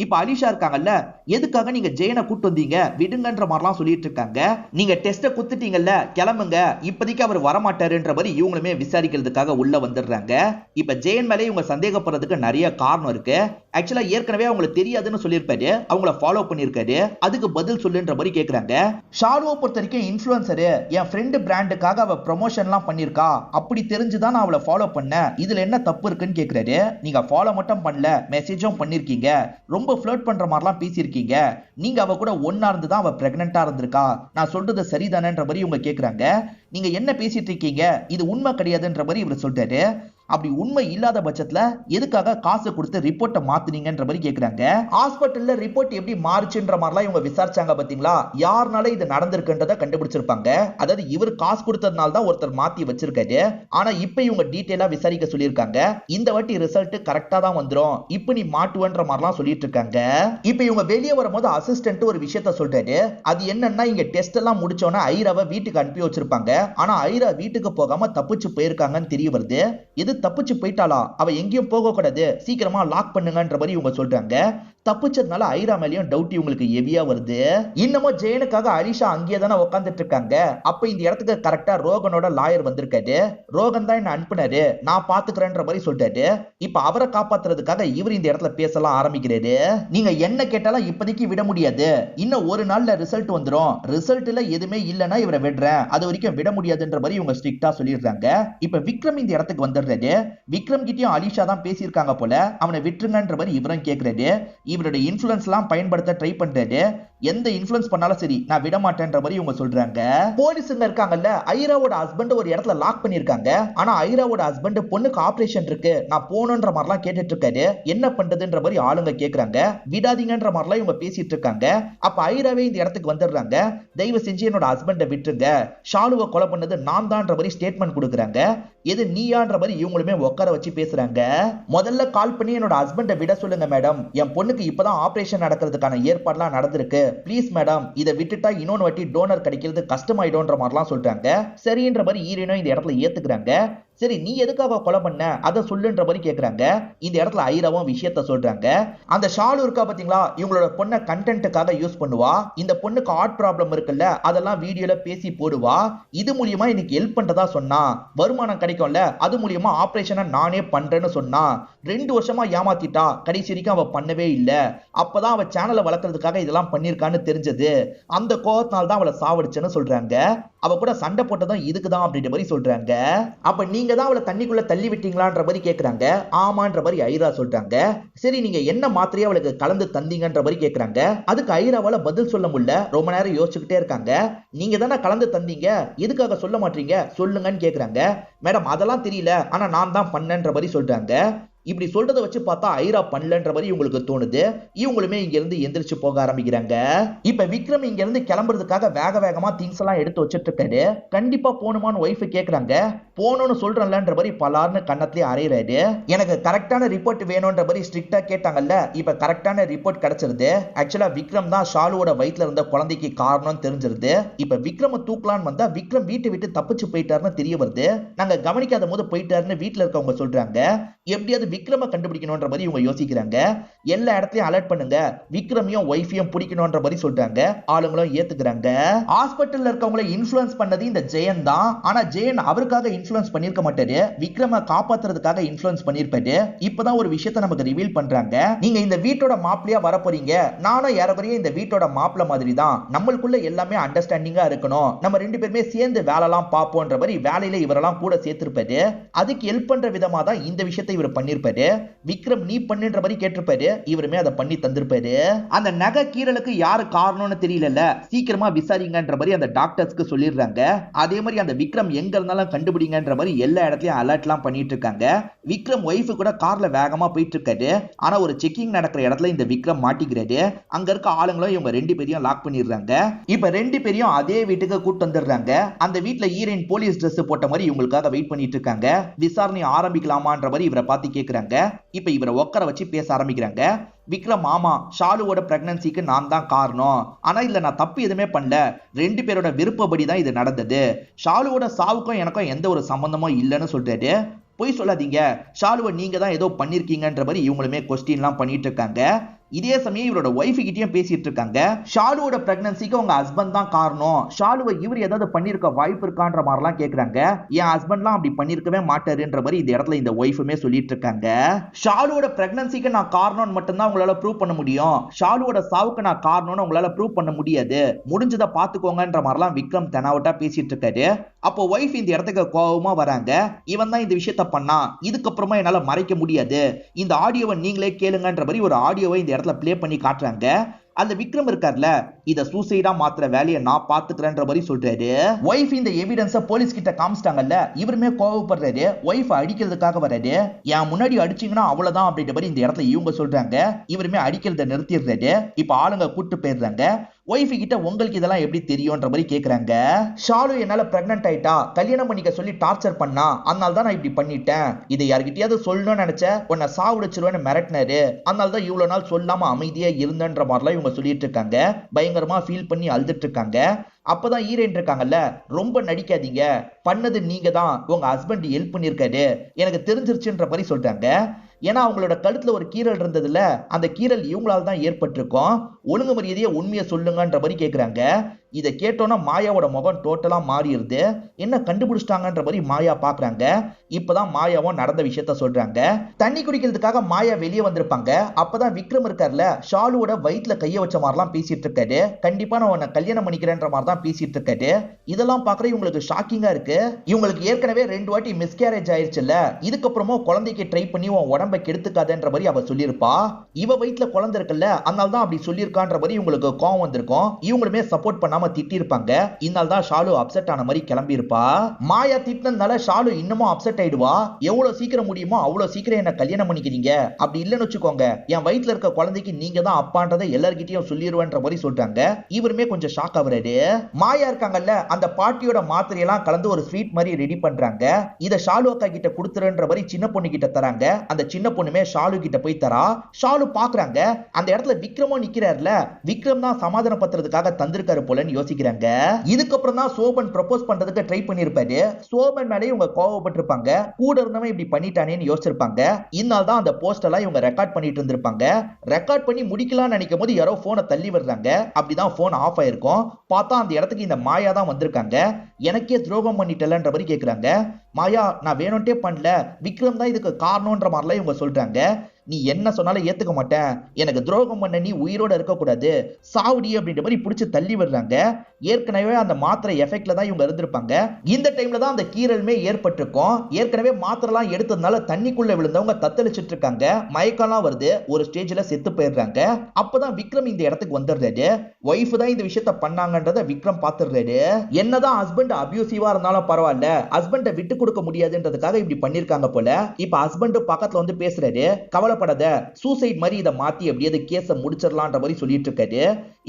இப்ப அலிஷா இருக்காங்கல்ல, எதுக்காக நீங்க ஜெயனை கூட்டு வந்தீங்க விடுங்கன்ற மாதிரிலாம் சொல்லிட்டு இருக்காங்க. நீங்க டெஸ்ட குத்துட்டீங்கல்ல, கிளம்புங்க, இப்போதைக்கு அவர் வரமாட்டாருன்ற மாதிரி இவங்களுமே விசாரிக்கிறதுக்காக உள்ள வந்துடுறாங்க. இப்ப ஜெயன் மேலே இவங்க சந்தேகப்படுறதுக்கு நிறைய காரணம் இருக்கு. ஆக்சுவலா ஏற்கனவே அவங்களுக்கு தெரியாதுன்னு சொல்லியிருப்பாரு, அவங்கள ஃபாலோ பண்ணிருக்காரு. அதுக்கு பதில் சொல்லுன்ற மாதிரி கேக்குறாங்க. ஷாலுவை பொறுத்த வரைக்கும் இன்ஃபுளுசரு, என் ஃப்ரெண்டு பிராண்டுக்காக அவ ப்ரொமோஷன்லாம் பண்ணிருக்கா, அப்படி தெரிஞ்சுதான் நான் அவளை ஃபாலோ பண்ணேன், இதுல என்ன தப்பு இருக்குன்னு கேக்குறாரு. நீங்க ஃபாலோ மட்டும் பண்ணல, மெசேஜும் பண்ணிருக்கீங்க, ரொம்ப ஃப்ளர்ட் பண்ற மாதிரிலாம் பேசியிருக்கீங்க. நீங்க அவ கூட ஒன்னா இருந்து தான் அவ பிரெக்னெண்டா இருந்திருக்கா, நான் சொல்றது சரிதானேன்ற மாதிரி இவங்க கேக்குறாங்க. நீங்க என்ன பேசிட்டு இருக்கீங்க, இது உண்மை கிடையாதுன்ற மாதிரி இவர் சொல்றாரு. அப்படி உண்மை இல்லாத பட்சத்துல எதுக்காக காசு கொடுத்து ரிப்போர்ட்டை மாத்துனீங்கன்ற மாதிரி கேக்குறாங்க. ஹாஸ்பிட்டல்ல ரிப்போர்ட் எப்படி மாறுச்சுன்ற மாதிரிலாம் இவங்க விசாரிச்சாங்க பாத்தீங்களா, யாருனால இது நடந்திருக்குன்றத கண்டுபிடிச்சிருப்பாங்க. அதாவது இவர் காசு கொடுத்ததுனால தான் ஒருத்தர் மாத்தி வச்சிருக்காரு. ஆனா இப்ப இவங்க டீடைலா விசாரிக்க சொல்லியிருக்காங்க. இந்த வாட்டி ரிசல்ட் கரெக்டா தான் வந்துரும், இப்ப நீ மாட்டுவன்ற மாதிரிலாம் சொல்லிட்டு இருக்காங்க. இப்ப இவங்க வெளியே வரும்போது அசிஸ்டன்ட் ஒரு விஷயத்த சொல்றாரு. அது என்னன்னா, இங்க டெஸ்ட் எல்லாம் முடிச்சோன்னா ஐராவை வீட்டுக்கு அனுப்பி வச்சிருப்பாங்க. ஆனா ஐரா வீட்டுக்கு போகாம தப்பிச்சு போயிருக்காங்கன்னு தெரிய வருது. எது தப்பிச்சு போயிட்டாளா, அவ எங்கேயும் போக கூடாது, சீக்கிரமா லாக் பண்ணுங்கன்ற மாதிரி இவங்க சொல்றாங்க. தப்பிச்சதுனால ஐரா மேலயும் டவுட் இவங்களுக்கு ஹெவியா வருது. இன்னமும் ஜெயனுக்காக அலிஷா அங்கேயே தானே உட்காந்துட்டு இருக்காங்க. அப்ப இந்த இடத்துக்கு கரெக்டா ரோகனோட லாயர் வந்திருக்காரு. ரோகன் தான் என்ன அனுப்புனாரு, நான் பாத்துக்கிறேன்ற மாதிரி சொல்லிட்டாரு. இப்ப அவரை காப்பாத்துறதுக்காக இவர் இந்த இடத்துல பேசலாம் ஆரம்பிக்கிறாரு. நீங்க என்ன கேட்டாலும் இப்போதைக்கு விட முடியாது, இன்னும் ஒரு நாள்ல ரிசல்ட் வந்துரும், ரிசல்ட்ல எதுவுமே இல்லைன்னா இவரை விடுறேன், அது வரைக்கும் விட முடியாதுன்ற மாதிரி இவங்க ஸ்ட்ரிக்டா சொல்லிடுறாங்க. இப்ப விக்ரம் இந்த இடத்துக்கு வந்துடுறாரு. விக்ரம் கிட்டயும் அலிஷா தான் பேசியிருக்காங்க போல, அவனை விட்டுருங்கன்ற மாதிரி இவரும் கேட்கிறாரு. இவருடைய இன்ஃபுளுன்ஸ் எல்லாம் பயன்படுத்த ட்ரை பண்றாரு. எந்த இன்ஃபுளுன்ஸ் பண்ணாலும் சரி நான் விட மாட்டேன்ற மாதிரி இவங்க சொல்றாங்க. போலீஸுங்க இருக்காங்கல்ல, ஐராவோட ஹஸ்பண்ட் ஒரு இடத்துல லாக் பண்ணிருக்காங்க. ஆனா ஐராவோட ஹஸ்பண்ட் பொண்ணுக்கு ஆபரேஷன் இருக்கு, நான் போகணுன்ற மாதிரிலாம் கேட்டுட்டு இருக்காரு. என்ன பண்றதுன்ற மாதிரி ஆளுங்க கேக்குறாங்க. விடாதீங்கன்ற மாதிரிலாம் இவங்க பேசிட்டு இருக்காங்க. அப்ப ஐராவே இந்த இடத்துக்கு வந்துடுறாங்க. தயவு செஞ்சு என்னோட ஹஸ்பண்டை விட்டுருங்க, ஷாலுவை கொலை பண்ணது நான் தான்ற மாதிரி ஸ்டேட்மெண்ட் கொடுக்குறாங்க. எது நீயான்ற மாதிரி இவங்களுமே உட்கார வச்சு பேசுறாங்க. முதல்ல கால் பண்ணி என்னோட ஹஸ்பண்டை விட சொல்லுங்க மேடம், என் பொண்ணுக்கு இப்பதான் ஆபரேஷன் நடக்கிறதுக்கான ஏற்பாடுலாம் நடந்திருக்கு, ப்ளீஸ் மேடம், இதை விட்டுட்டா இன்னொன்னு வாட்டி டோனர் கிடைக்கிறது கஷ்டமாயிடும்ன்ற மாதிரிலாம் சொல்றாங்க. சரின்ற மாதிரி ஈரனும் இந்த இடத்துல ஏத்துக்கிறாங்க. சரி நீ எதுக்காக கொலை பண்ண அதை சொல்லுன்ற மாதிரி கேக்குறாங்க. இந்த இடத்துல ஐராவும் விஷயத்த சொல்றாங்க. அந்த ஷாலு இருக்கா பாத்தீங்களா, இவங்களோட பொண்ணை கண்டென்ட்டுக்காக யூஸ் பண்ணுவா. இந்த பொண்ணுக்கு ஹார்ட் ப்ராப்ளம் இருக்குல்ல, அதெல்லாம் வீடியோல பேசி போடுவா. இது மூலியமா எனக்கு ஹெல்ப் பண்றதா சொன்னா, வருமானம் கிடைக்கும்ல, அது மூலியமா ஆபரேஷனை நானே பண்றேன்னு சொன்னா. 2 வருஷமா ஏமாத்திட்டா, கடைசி வரைக்கும் அவ பண்ணவே இல்ல. அப்பதான் அவ சேனலை வளர்க்கறதுக்காக இதெல்லாம் பண்ணிருக்கான்னு தெரிஞ்சது. அந்த கோபத்தினால தான் அவளை சாவடிச்சேன்னு சொல்றாங்க. அவ கூட சண்டை போட்டதும் இதுக்குதான் அப்படின்ற மாதிரி சொல்றாங்க. அப்ப நீங்க தான் அவளை தண்ணிக்குள்ள தள்ளி விட்டீங்களான்ற மாதிரி கேக்குறாங்க. ஆமான்ற மாதிரி ஐரா சொல்றாங்க. சரி நீங்க என்ன மாத்திரையை அவளுக்கு கலந்து தந்தீங்கன்ற மாதிரி கேக்குறாங்க. அதுக்கு ஐராவால பதில் சொல்ல முடியல. ரொம்ப நேரம் யோசிச்சுக்கிட்டே இருக்காங்க. நீங்க தானே கலந்து தந்தீங்க, எதுக்காக சொல்ல மாட்டீங்க சொல்லுங்கன்னு கேக்குறாங்க. மேடம் அதெல்லாம் தெரியல, ஆனா நான் தான் பண்ணேன்ற மாதிரி சொல்றாங்க. இப்படி சொல்றதை வச்சு பார்த்தா ஐரா பண்ணலன்ற மாதிரி இவங்களுக்கு தோணுது. இவங்களுமே இங்க இருந்து எந்திரிச்சு போக ஆரம்பிக்கிறாங்க. இப்ப விக்ரம் இங்க இருந்து கிளம்புறதுக்காக வேக வேகமா திங்ஸ் எல்லாம் எடுத்து வச்சிட்டு இருக்காரு. கண்டிப்பா போகணுமான்னு ஒய்ஃப் கேக்குறாங்க. போகணும்னு சொல்றேன்லன்ற மாதிரி பலார்னு கண்ணத்திலே அறையிறாரு. எனக்கு கரெக்டான ரிப்போர்ட் வேணும்ன்ற மாதிரி ஸ்ட்ரிக்டா கேட்டாங்கல்ல, இப்ப கரெக்டான ரிப்போர்ட் கிடைச்சிருது. ஆக்சுவலா விக்ரம் தான் ஷாலுவோட வயிற்றுல இருந்த குழந்தைக்கு காரணம் தெரிஞ்சிருது. இப்ப விக்ரம தூக்கலான்னு வந்தா விக்ரம் வீட்டை விட்டு தப்பிச்சு போயிட்டாருன்னு தெரிய வருது. நாங்க கவனிக்காத போது போயிட்டாருன்னு வீட்டுல இருக்கவங்க சொல்றாங்க. எப்படியாவது விக்ரம கண்டுபிடிக்கணும்ன்ற மாதிரி இவங்க யோசிக்கிறாங்க. எல்லா இடத்தையும் அலர்ட் பண்ணுங்க, விக்ரமையும் ஒய்ஃபையும் பிடிக்கணும்ன்ற மாதிரி சொல்றாங்க. ஆளுங்களும் ஏத்துக்கிறாங்க. ஹாஸ்பிட்டல்ல இருக்கவங்களை இன்ஃப்ளூயன்ஸ் பண்ணது இந்த ஜெயன் தான். ஆனா ஜெயன் அவருக்காக இன்ஃப்ளூயன்ஸ் பண்ணிருக்க மாட்டாரு, விக்ரம காப்பாத்துறதுக்காக இன்ஃப்ளூயன்ஸ் பண்ணிருப்பாரு. இப்பதான் ஒரு விஷயத்தை நமக்கு ரிவீல் பண்றாங்க. நீங்க இந்த வீட்டோட மாப்பிளையா வர போறீங்க, நானும் ஏறக்குறைய இந்த வீட்டோட மாப்பிள மாதிரி தான். நம்மளுக்குள்ள எல்லாமே அண்டர்ஸ்டாண்டிங்கா இருக்கணும், நம்ம 2 பேருமே சேர்ந்து வேலைலாம் பார்ப்போன்ற மாதிரி வேலையில இவரெல்லாம் கூட சேர்த்திருப்பாரு. அதுக்கு ஹெல்ப் பண்ற விதமா தான் இந்த விஷயத்தை இவர் பண்ணிருப்பாரு. விக்ரம் நீ பண்ணுன்ற மாதிரி கேட்டிருப்பாரு, இவருமே அதை பண்ணி தந்திருப்பாரு. அந்த நகை கீறலுக்கு யாரு காரணம்னு தெரியல, சீக்கிரமா விசாரிங்கன்ற மாதிரி அந்த டாக்டர்ஸ்க்கு சொல்லிடுறாங்க. அதே மாதிரி அந்த விக்ரம் எங்க இருந்தாலும் கண்டுபிடிங்கன்ற மாதிரி எல்லா இடத்துலயும் அலர்ட்லாம் பண்ணிட்டு இருக்காங்க. விக்ரம் ஒய்ஃபு கூட கார்ல வேகமா போயிட்டு இருக்காரு. ஆனா ஒரு செக்கிங் நடக்கிற இடத்துல இந்த விக்ரம் மாட்டிக்கிறாரு. அங்க இருக்க ஆளுங்களும் இவங்க 2 பேரையும் லாக் பண்ணிடுறாங்க. இப்ப 2 பேரையும் அதே வீட்டுக்கு கூட்டு வந்துடுறாங்க. அந்த வீட்டுல ஈரன் போலீஸ் ட்ரெஸ் போட்ட மாதிரி இவங்களுக்காக வெயிட் பண்ணிட்டு இருக்காங்க. விசாரணை ஆரம்பிக்கலாமான்ற மாதிரி இவரை பார்த்து கேக்குறாங்க. இப்ப இவரை உட்கார வச்சு பேச ஆரம்பிக்கிறாங்க. விக்ரம் ஆமா, ஷாலுவோட பிரெக்னன்சிக்கு நான் தான் காரணம், ஆனா இல்ல நான் தப்பு எதுவுமே பண்ணல, 2 பேரோட விருப்பப்படி தான் இது நடந்தது, ஷாலுவோட சாவுக்கும் எனக்கும் எந்த ஒரு சம்பந்தமும் இல்லைன்னு சொல்றாரு. போய் சொல்லாதீங்க, ஷாலுவை நீங்க தான் ஏதோ பண்ணிருக்கீங்கன்ற மாதிரி இவங்களுமே கொஸ்டின்லாம் பண்ணிட்டு இருக்காங்க. இதே சமயம் இவரோட ஒய்ஃப் கிட்டயும் பேசிட்டு இருக்காங்க. ஷாலுவோட பிரெக்னன்சிக்கு உங்க ஹஸ்பண்ட் தான் காரணம், ஷாலுவை இவர் ஏதாவது பண்ணிருக்க வாய்ப்பு இருக்கான்ற மாதிரிலாம் கேக்குறாங்க. என் ஹஸ்பண்ட்லாம் அப்படி பண்ணிருக்கவே மாட்டாருன்ற மாதிரி இந்த இடத்துல இந்த ஒய்ஃபுமே சொல்லிட்டு இருக்காங்க. ஷாலுவோட பிரெக்னன்சிக்கு நான் காரணம் மட்டும்தான் உங்களால ப்ரூவ் பண்ண முடியும், ஷாலுவோட சாவுக்கு நான் காரணம்னு உங்களால ப்ரூவ் பண்ண முடியாது, முடிஞ்சதை பாத்துக்கோங்கன்ற மாதிரிலாம் விக்ரம் தெனாவட்டா பேசிட்டு இருக்காரு. அப்போ ஒய்ஃப் இந்த இடத்துக்கு கோபமா வராங்க. இவன் தான் இந்த விஷயத்த பண்ணா, இதுக்கப்புறமா என்னால மறைக்க முடியாது, இந்த ஆடியோவை நீங்களே கேளுங்கன்ற மாதிரி ஒரு ஆடியோவை இந்த இடத்துல ப்ளே பண்ணி காட்டுறாங்க. அந்த விக்ரம் இருக்கார்ல, இத சூசைடா மாத்திர வேலையை நான் பாத்துக்கிறேன்ற மாதிரி சொல்றாரு. ஒய்ஃப் இந்த எவிடன்ஸ போலீஸ் கிட்ட காமிச்சிட்டாங்கல்ல, இவருமே கோவப்படுறாரு. ஒய்ஃப் அடிக்கிறதுக்காக வராரு. என் முன்னாடி அடிச்சீங்கன்னா அவ்வளவுதான் அப்படின்ற மாதிரி இந்த இடத்துல இவங்க சொல்றாங்க. இவருமே அடிக்கிறத நிறுத்திடுறாரு. இப்ப ஆளுங்க கூட்டு போயிடுறாங்க. ஒய்ஃப் கிட்ட உங்களுக்கு இதெல்லாம் எப்படி தெரியும்ன்ற மாதிரி கேக்குறாங்க. ஷாலு என்னால பிரெக்னன்ட் ஆயிட்டா, கல்யாணம் பண்ணிக்க சொல்லி டார்ச்சர் பண்ணா, அதனால தான் நான் இப்படி பண்ணிட்டேன், இதை யார்கிட்டயாவது சொல்லணும்னு நினைச்ச உன்னை சாவுடிச்சிருவேன்னு மிரட்டினாரு, அதனால தான் இவ்வளவு நாள் சொல்லாம அமைதியா இருந்தன்ற மாதிரிலாம் இவங்க சொல்லிட்டு இருக்காங்க. பயங்கரமா ஃபீல் பண்ணி அழுதுட்டு இருக்காங்க. அப்பதான் ஹீரோயின் இருக்காங்கல்ல, ரொம்ப நடிக்காதீங்க, பண்ணது நீங்க தான், உங்க ஹஸ்பண்ட் ஹெல்ப் பண்ணிருக்காரு, எனக்கு தெரிஞ்சிருச்சுன்ற மாதிரி சொல்றாங்க. ஏன்னா அவங்களோட கழுத்துல ஒரு கீறல் இருந்ததுல, அந்த கீறல் இவங்களால தான் ஏற்பட்டிருக்கும், ஒழுங்கு மரியாதையா உண்மையை சொல்லுங்கன்ற மாதிரி கேக்குறாங்க. இதை கேட்டோன்னா மாயாவோட முகம் டோட்டலா மாறிடுது. என்ன கண்டுபிடிச்சிட்டாங்கன்ற மாதிரி மாயா பாக்குறாங்க. இப்பதான் மாயாவும் நடந்த விஷயத்த சொல்றாங்க. தண்ணி குடிக்கிறதுக்காக மாயா வெளியே வந்திருப்பாங்க. அப்பதான் விக்ரம் இருக்காருல, ஷாலுவோட வயிற்றுல கைய வச்ச மாதிரிலாம் பேசிட்டு இருக்காரு. கண்டிப்பா நான் உன்னை கல்யாணம் பண்ணிக்கிறேன்ற மாதிரி தான் பேசிட்டு இருக்காரு. இதெல்லாம் பாக்குற இவங்களுக்கு ஷாக்கிங்கா இருக்கு. இவங்களுக்கு ஏற்கனவே 2 வாட்டி மிஸ்கேரேஜ் ஆயிருச்சுல்ல, இதுக்கப்புறமும் குழந்தைக்கு ட்ரை பண்ணி உன் உடம்பை கெடுத்துக்காதன்ற மாதிரி அவ சொல்லியிருப்பா. இவ வயிற்றுல குழந்தை இருக்குல்ல, அதனால தான் அப்படி சொல்லியிருக்கான்ற மாதிரி இவங்களுக்கு கோவம் வந்திருக்கும். இவங்களுமே சப்போர்ட் பண்ணாம திட்டிருப்பாங்க. இதனால தான் ஷாலு அப்செட் ஆன மாதிரி கிளம்பி இருப்பா. மாயா திட்டினதுனால ஷாலு இன்னமும் அப்செட் ஆயிடுவா. எவ்வளவு சீக்கிரம் முடியுமோ அவ்வளவு சீக்கிரம் என்ன கல்யாணம் பண்ணிக்கிறீங்க, அப்படி இல்லைன்னு வச்சுக்கோங்க, என் வயிற்றுல இருக்க குழந்தைக்கு நீங்க தான் அப்பான்றதை எல்லார்கிட்டயும் சொல்லிடுவேன்ற மாதிரி சொல்றாங்க. இவருமே கொஞ்சம் ஷாக் ஆகுறாரு. மாயா இருக்காங்கல்ல, அந்த பாட்டியோட மாத்திரையெல்லாம் கலந்து ஒரு ஸ்வீட் மாதிரி ரெடி பண்றாங்க. இத ஷாலு அக்கா கிட்ட கொடுத்துறன்ற மாதிரி சின்ன பொண்ணு கிட்ட தராங்க. அந்த சின்ன பொண்ணுமே ஷாலு கிட்ட போய் தரா. ஷாலு பாக்குறாங்க, அந்த இடத்துல விக்ரமும் நிக்கிறார்ல, விக்ரம் தான் சமாதான பத்திரத்துக்காக தந்திருக்காரு போலன்னு யோசிக்கிறாங்க. இதுக்கப்புறம் தான் சோபன் ப்ரப்போஸ் பண்றதுக்கு ட்ரை பண்ணிருப்பாரு. சோபன் மேலே இவங்க கோவப்பட்டிருப்பாங்க. கூட இருந்தவன் இப்படி பண்ணிட்டானேன்னு யோசிச்சிருப்பாங்க. இதனால தான் அந்த போஸ்டெல்லாம் இவங்க ரெக்கார்ட் பண்ணிட்டு இருந்திருப்பாங்க. ரெக்கார்ட் பண்ணி முடிக்கலாம்னு நினைக்கும் போது யாரோ போனை தள்ளி விடுறாங்க. அப்படிதான் போன் ஆஃப் ஆயிருக்கும். பார்த்தா அந்த இடத்துக்கு இந்த மாயா தான் வந்திருக்காங்க. எனக்கே துரோகம் பண்ணிட்டலன்ற மாதிரி கேக்குறாங்க. மாயா, நான் வேணும்ட்டே பண்ணல, விக்ரம் தான் இதுக்கு காரணம்ன்ற மாதிரிலாம் இவங்க சொல்றாங்க. நீ என்ன சொன்னாலும் ஏத்துக்க மாட்டேன், எனக்கு துரோகம் பண்ண நீ உயிரோட இருக்கக்கூடாது, சாவுடி அப்படின்ற மாதிரி பிடிச்சி தள்ளி விடுறாங்க. ஏற்கனவே அந்த மாத்திரை எஃபெக்ட்ல தான் இவங்க இருந்திருப்பாங்க. இந்த டைம்ல தான் அந்த கீறலுமே ஏற்பட்டிருக்கும். ஏற்கனவே மாத்திரைலாம் எடுத்ததுனால தண்ணிக்குள்ள விழுந்தவங்க தத்தளிச்சிட்டு இருக்காங்க. மயக்கம்லாம் வருது. ஒரு ஸ்டேஜ்ல செத்து போயிடுறாங்க. அப்பதான் விக்ரம் இந்த இடத்துக்கு வந்துடுறாரு. ஒய்ஃப் தான் இந்த விஷயத்த பண்ணாங்கன்றத விக்ரம் பாத்துடுறாரு. என்னதான் ஹஸ்பண்ட் அபியூசிவா இருந்தாலும் பரவாயில்ல, ஹஸ்பண்டை விட்டு கொடுக்க முடியாதுன்றதுக்காக இப்படி பண்ணிருக்காங்க போல. இப்ப ஹஸ்பண்ட் பக்கத்துல வந்து பேசுறாரு. கவலைப்படாத, சூசைட் மாதிரி இதை மாத்தி அப்படியே கேஸை முடிச்சிடலான்ற மாதிரி சொல்லிட்டு இருக்காரு.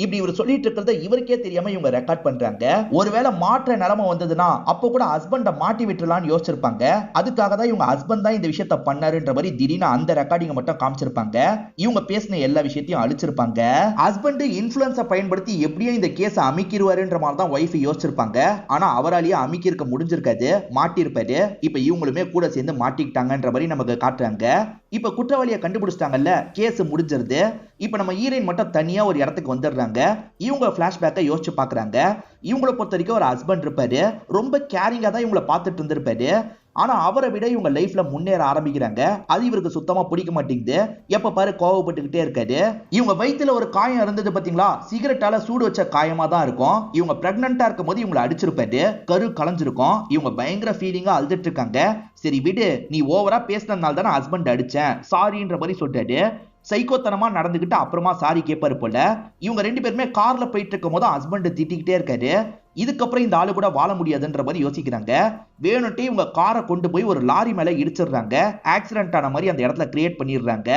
இப்படி இவர் சொல்லிட்டு இருக்கிறத இவருக்கே தெரியாம இவங்க ரெக்கார்ட் பண்றாங்க. ஒருவேளை மாற்ற நிலைமை வந்ததுன்னா அப்போ கூட ஹஸ்பண்ட மாட்டி விட்டுலாம்னு யோசிச்சிருப்பாங்க. அதுக்காக தான் இவங்க ஹஸ்பண்ட் தான் இந்த விஷயத்த பண்ணாருன்ற மாதிரி திடீர்னு அந்த ரெக்கார்டிங் மட்டும் காமிச்சிருப்பாங்க. இவங்க பேசின எல்லா விஷயத்தையும் அழிச்சிருப்பாங்க. ஹஸ்பண்ட் இன்ஃப்ளூயன்ஸை பயன்படுத்தி எப்படியோ இந்த கேஸை அமைக்கிடுவாருன்ற மாதிரி தான் ஒய்ஃப் யோசிச்சிருப்பாங்க. ஆனா அவராலேயே அமைக்கிருக்க முடிஞ்சிருக்காது, மாட்டிருப்பாரு. இப்ப இவங்களுமே கூட சேர்ந்து மாட்டிக்கிட்டாங்கன்ற மாதிரி நமக்கு காட்டுறாங்க. இப்ப குற்றவாளியை கண்டுபிடிச்சிட்டாங்கல்ல, கேஸ் முடிஞ்சிருது. இப்ப நம்ம ஹீரோயின் மட்டும் தனியா ஒரு இடத்துக்கு வந்துடுறாங்க. இவங்க பிளாஷ்பேக்கை யோசிச்சு பாக்குறாங்க. இவங்களை பொறுத்த வரைக்கும் ஒரு ஹஸ்பண்ட் இருப்பாரு, ரொம்ப கேரிங்கா தான் இவங்களை பார்த்துட்டு இருந்திருப்பாரு. ஆனா அவரை விட இவங்க லைஃப்ல முன்னேற ஆரம்பிக்கிறாங்க. அது இவருக்கு சுத்தமா பிடிக்க மாட்டேங்குது. எப்ப பாரு கோவப்பட்டுக்கிட்டே இருக்காரு. இவங்க வயித்துல ஒரு காயம் இருந்தது பாத்தீங்களா, சிகரெட்டால சூடு வச்ச காயமா தான் இருக்கும். இவங்க பிரெக்னண்டா இருக்கும் போது இவங்களை அடிச்சிருப்பாரு, கரு கலைஞ்சிருக்கும். இவங்க பயங்கர ஃபீலிங்கா அழுதுட்டு இருக்காங்க. சரி விடு, நீ ஓவரா பேசினதுனால தான் ஹஸ்பண்ட் அடிச்சேன், சாரின்ற மாதிரி சொல்றாரு. சைக்கோத்தனமா நடந்துகிட்டு அப்புறமா சாரி கேட்பாரு போல. இவங்க 2 பேருமே கார்ல போயிட்டு இருக்கும் போது ஹஸ்பண்ட் திட்டிக்கிட்டே இருக்காரு. இதுக்கப்புறம் இந்த ஆளு கூட வாழ முடியாதுன்ற மாதிரி யோசிக்கிறாங்க. வேணும்ட்டே இவங்க காரை கொண்டு போய் ஒரு லாரி மேல இடிச்சிடுறாங்க. ஆக்சிடென்ட் ஆன மாதிரி அந்த இடத்துல கிரியேட் பண்ணிடுறாங்க.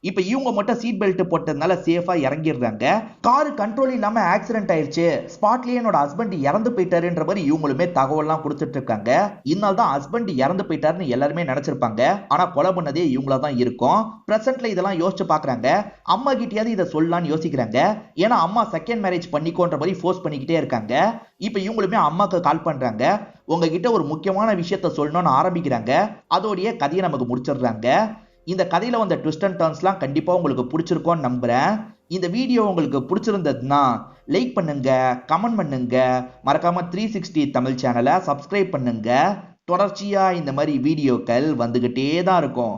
இப்ப இவங்க மட்டும் சீட் பெல்ட் போட்டதுனால சேஃபா இறங்கிடுறாங்க. காரு கண்ட்ரோல் இல்லாம ஆக்சிடென்ட் ஆயிடுச்சு, ஸ்பாட்லயே என்னோட ஹஸ்பண்ட் இறந்து போயிட்டாருன்ற மாதிரி இவங்களுமே தகவல்லாம் கொடுத்துட்டு இருக்காங்க. இதனால தான் ஹஸ்பண்ட் இறந்து போயிட்டாருன்னு எல்லாருமே நினைச்சிருப்பாங்க. ஆனா கொலை பண்ணதே இவங்களா தான் இருக்கும். பிரசன்ட்ல இதெல்லாம் யோசிச்சு பாக்குறாங்க. அம்மா கிட்டயாவது இதை சொல்லலாம்னு யோசிக்கிறாங்க. ஏன்னா அம்மா செகண்ட் மேரேஜ் பண்ணிக்கோன்ற மாதிரி ஃபோர்ஸ் பண்ணிக்கிட்டே இருக்காங்க. இப்ப இவங்களுமே அம்மாக்கு கால் பண்றாங்க. உங்ககிட்ட ஒரு முக்கியமான விஷயத்த சொல்லணும்னு ஆரம்பிக்கிறாங்க. அதோடைய கதையை நமக்கு முடிச்சிடுறாங்க. இந்த கதையில வந்த ட்விஸ்ட் அண்ட் டர்ன்ஸ்லாம் கண்டிப்பா உங்களுக்கு பிடிச்சிருக்கும்னு நம்புறேன். இந்த வீடியோ உங்களுக்கு பிடிச்சிருந்ததுன்னா லைக் பண்ணுங்க, கமெண்ட் பண்ணுங்க, மறக்காம 360 தமிழ் சேனலை சப்ஸ்கிரைப் பண்ணுங்க. தொடர்ச்சியா இந்த மாதிரி வீடியோக்கள் வந்துகிட்டே தான் இருக்கும்.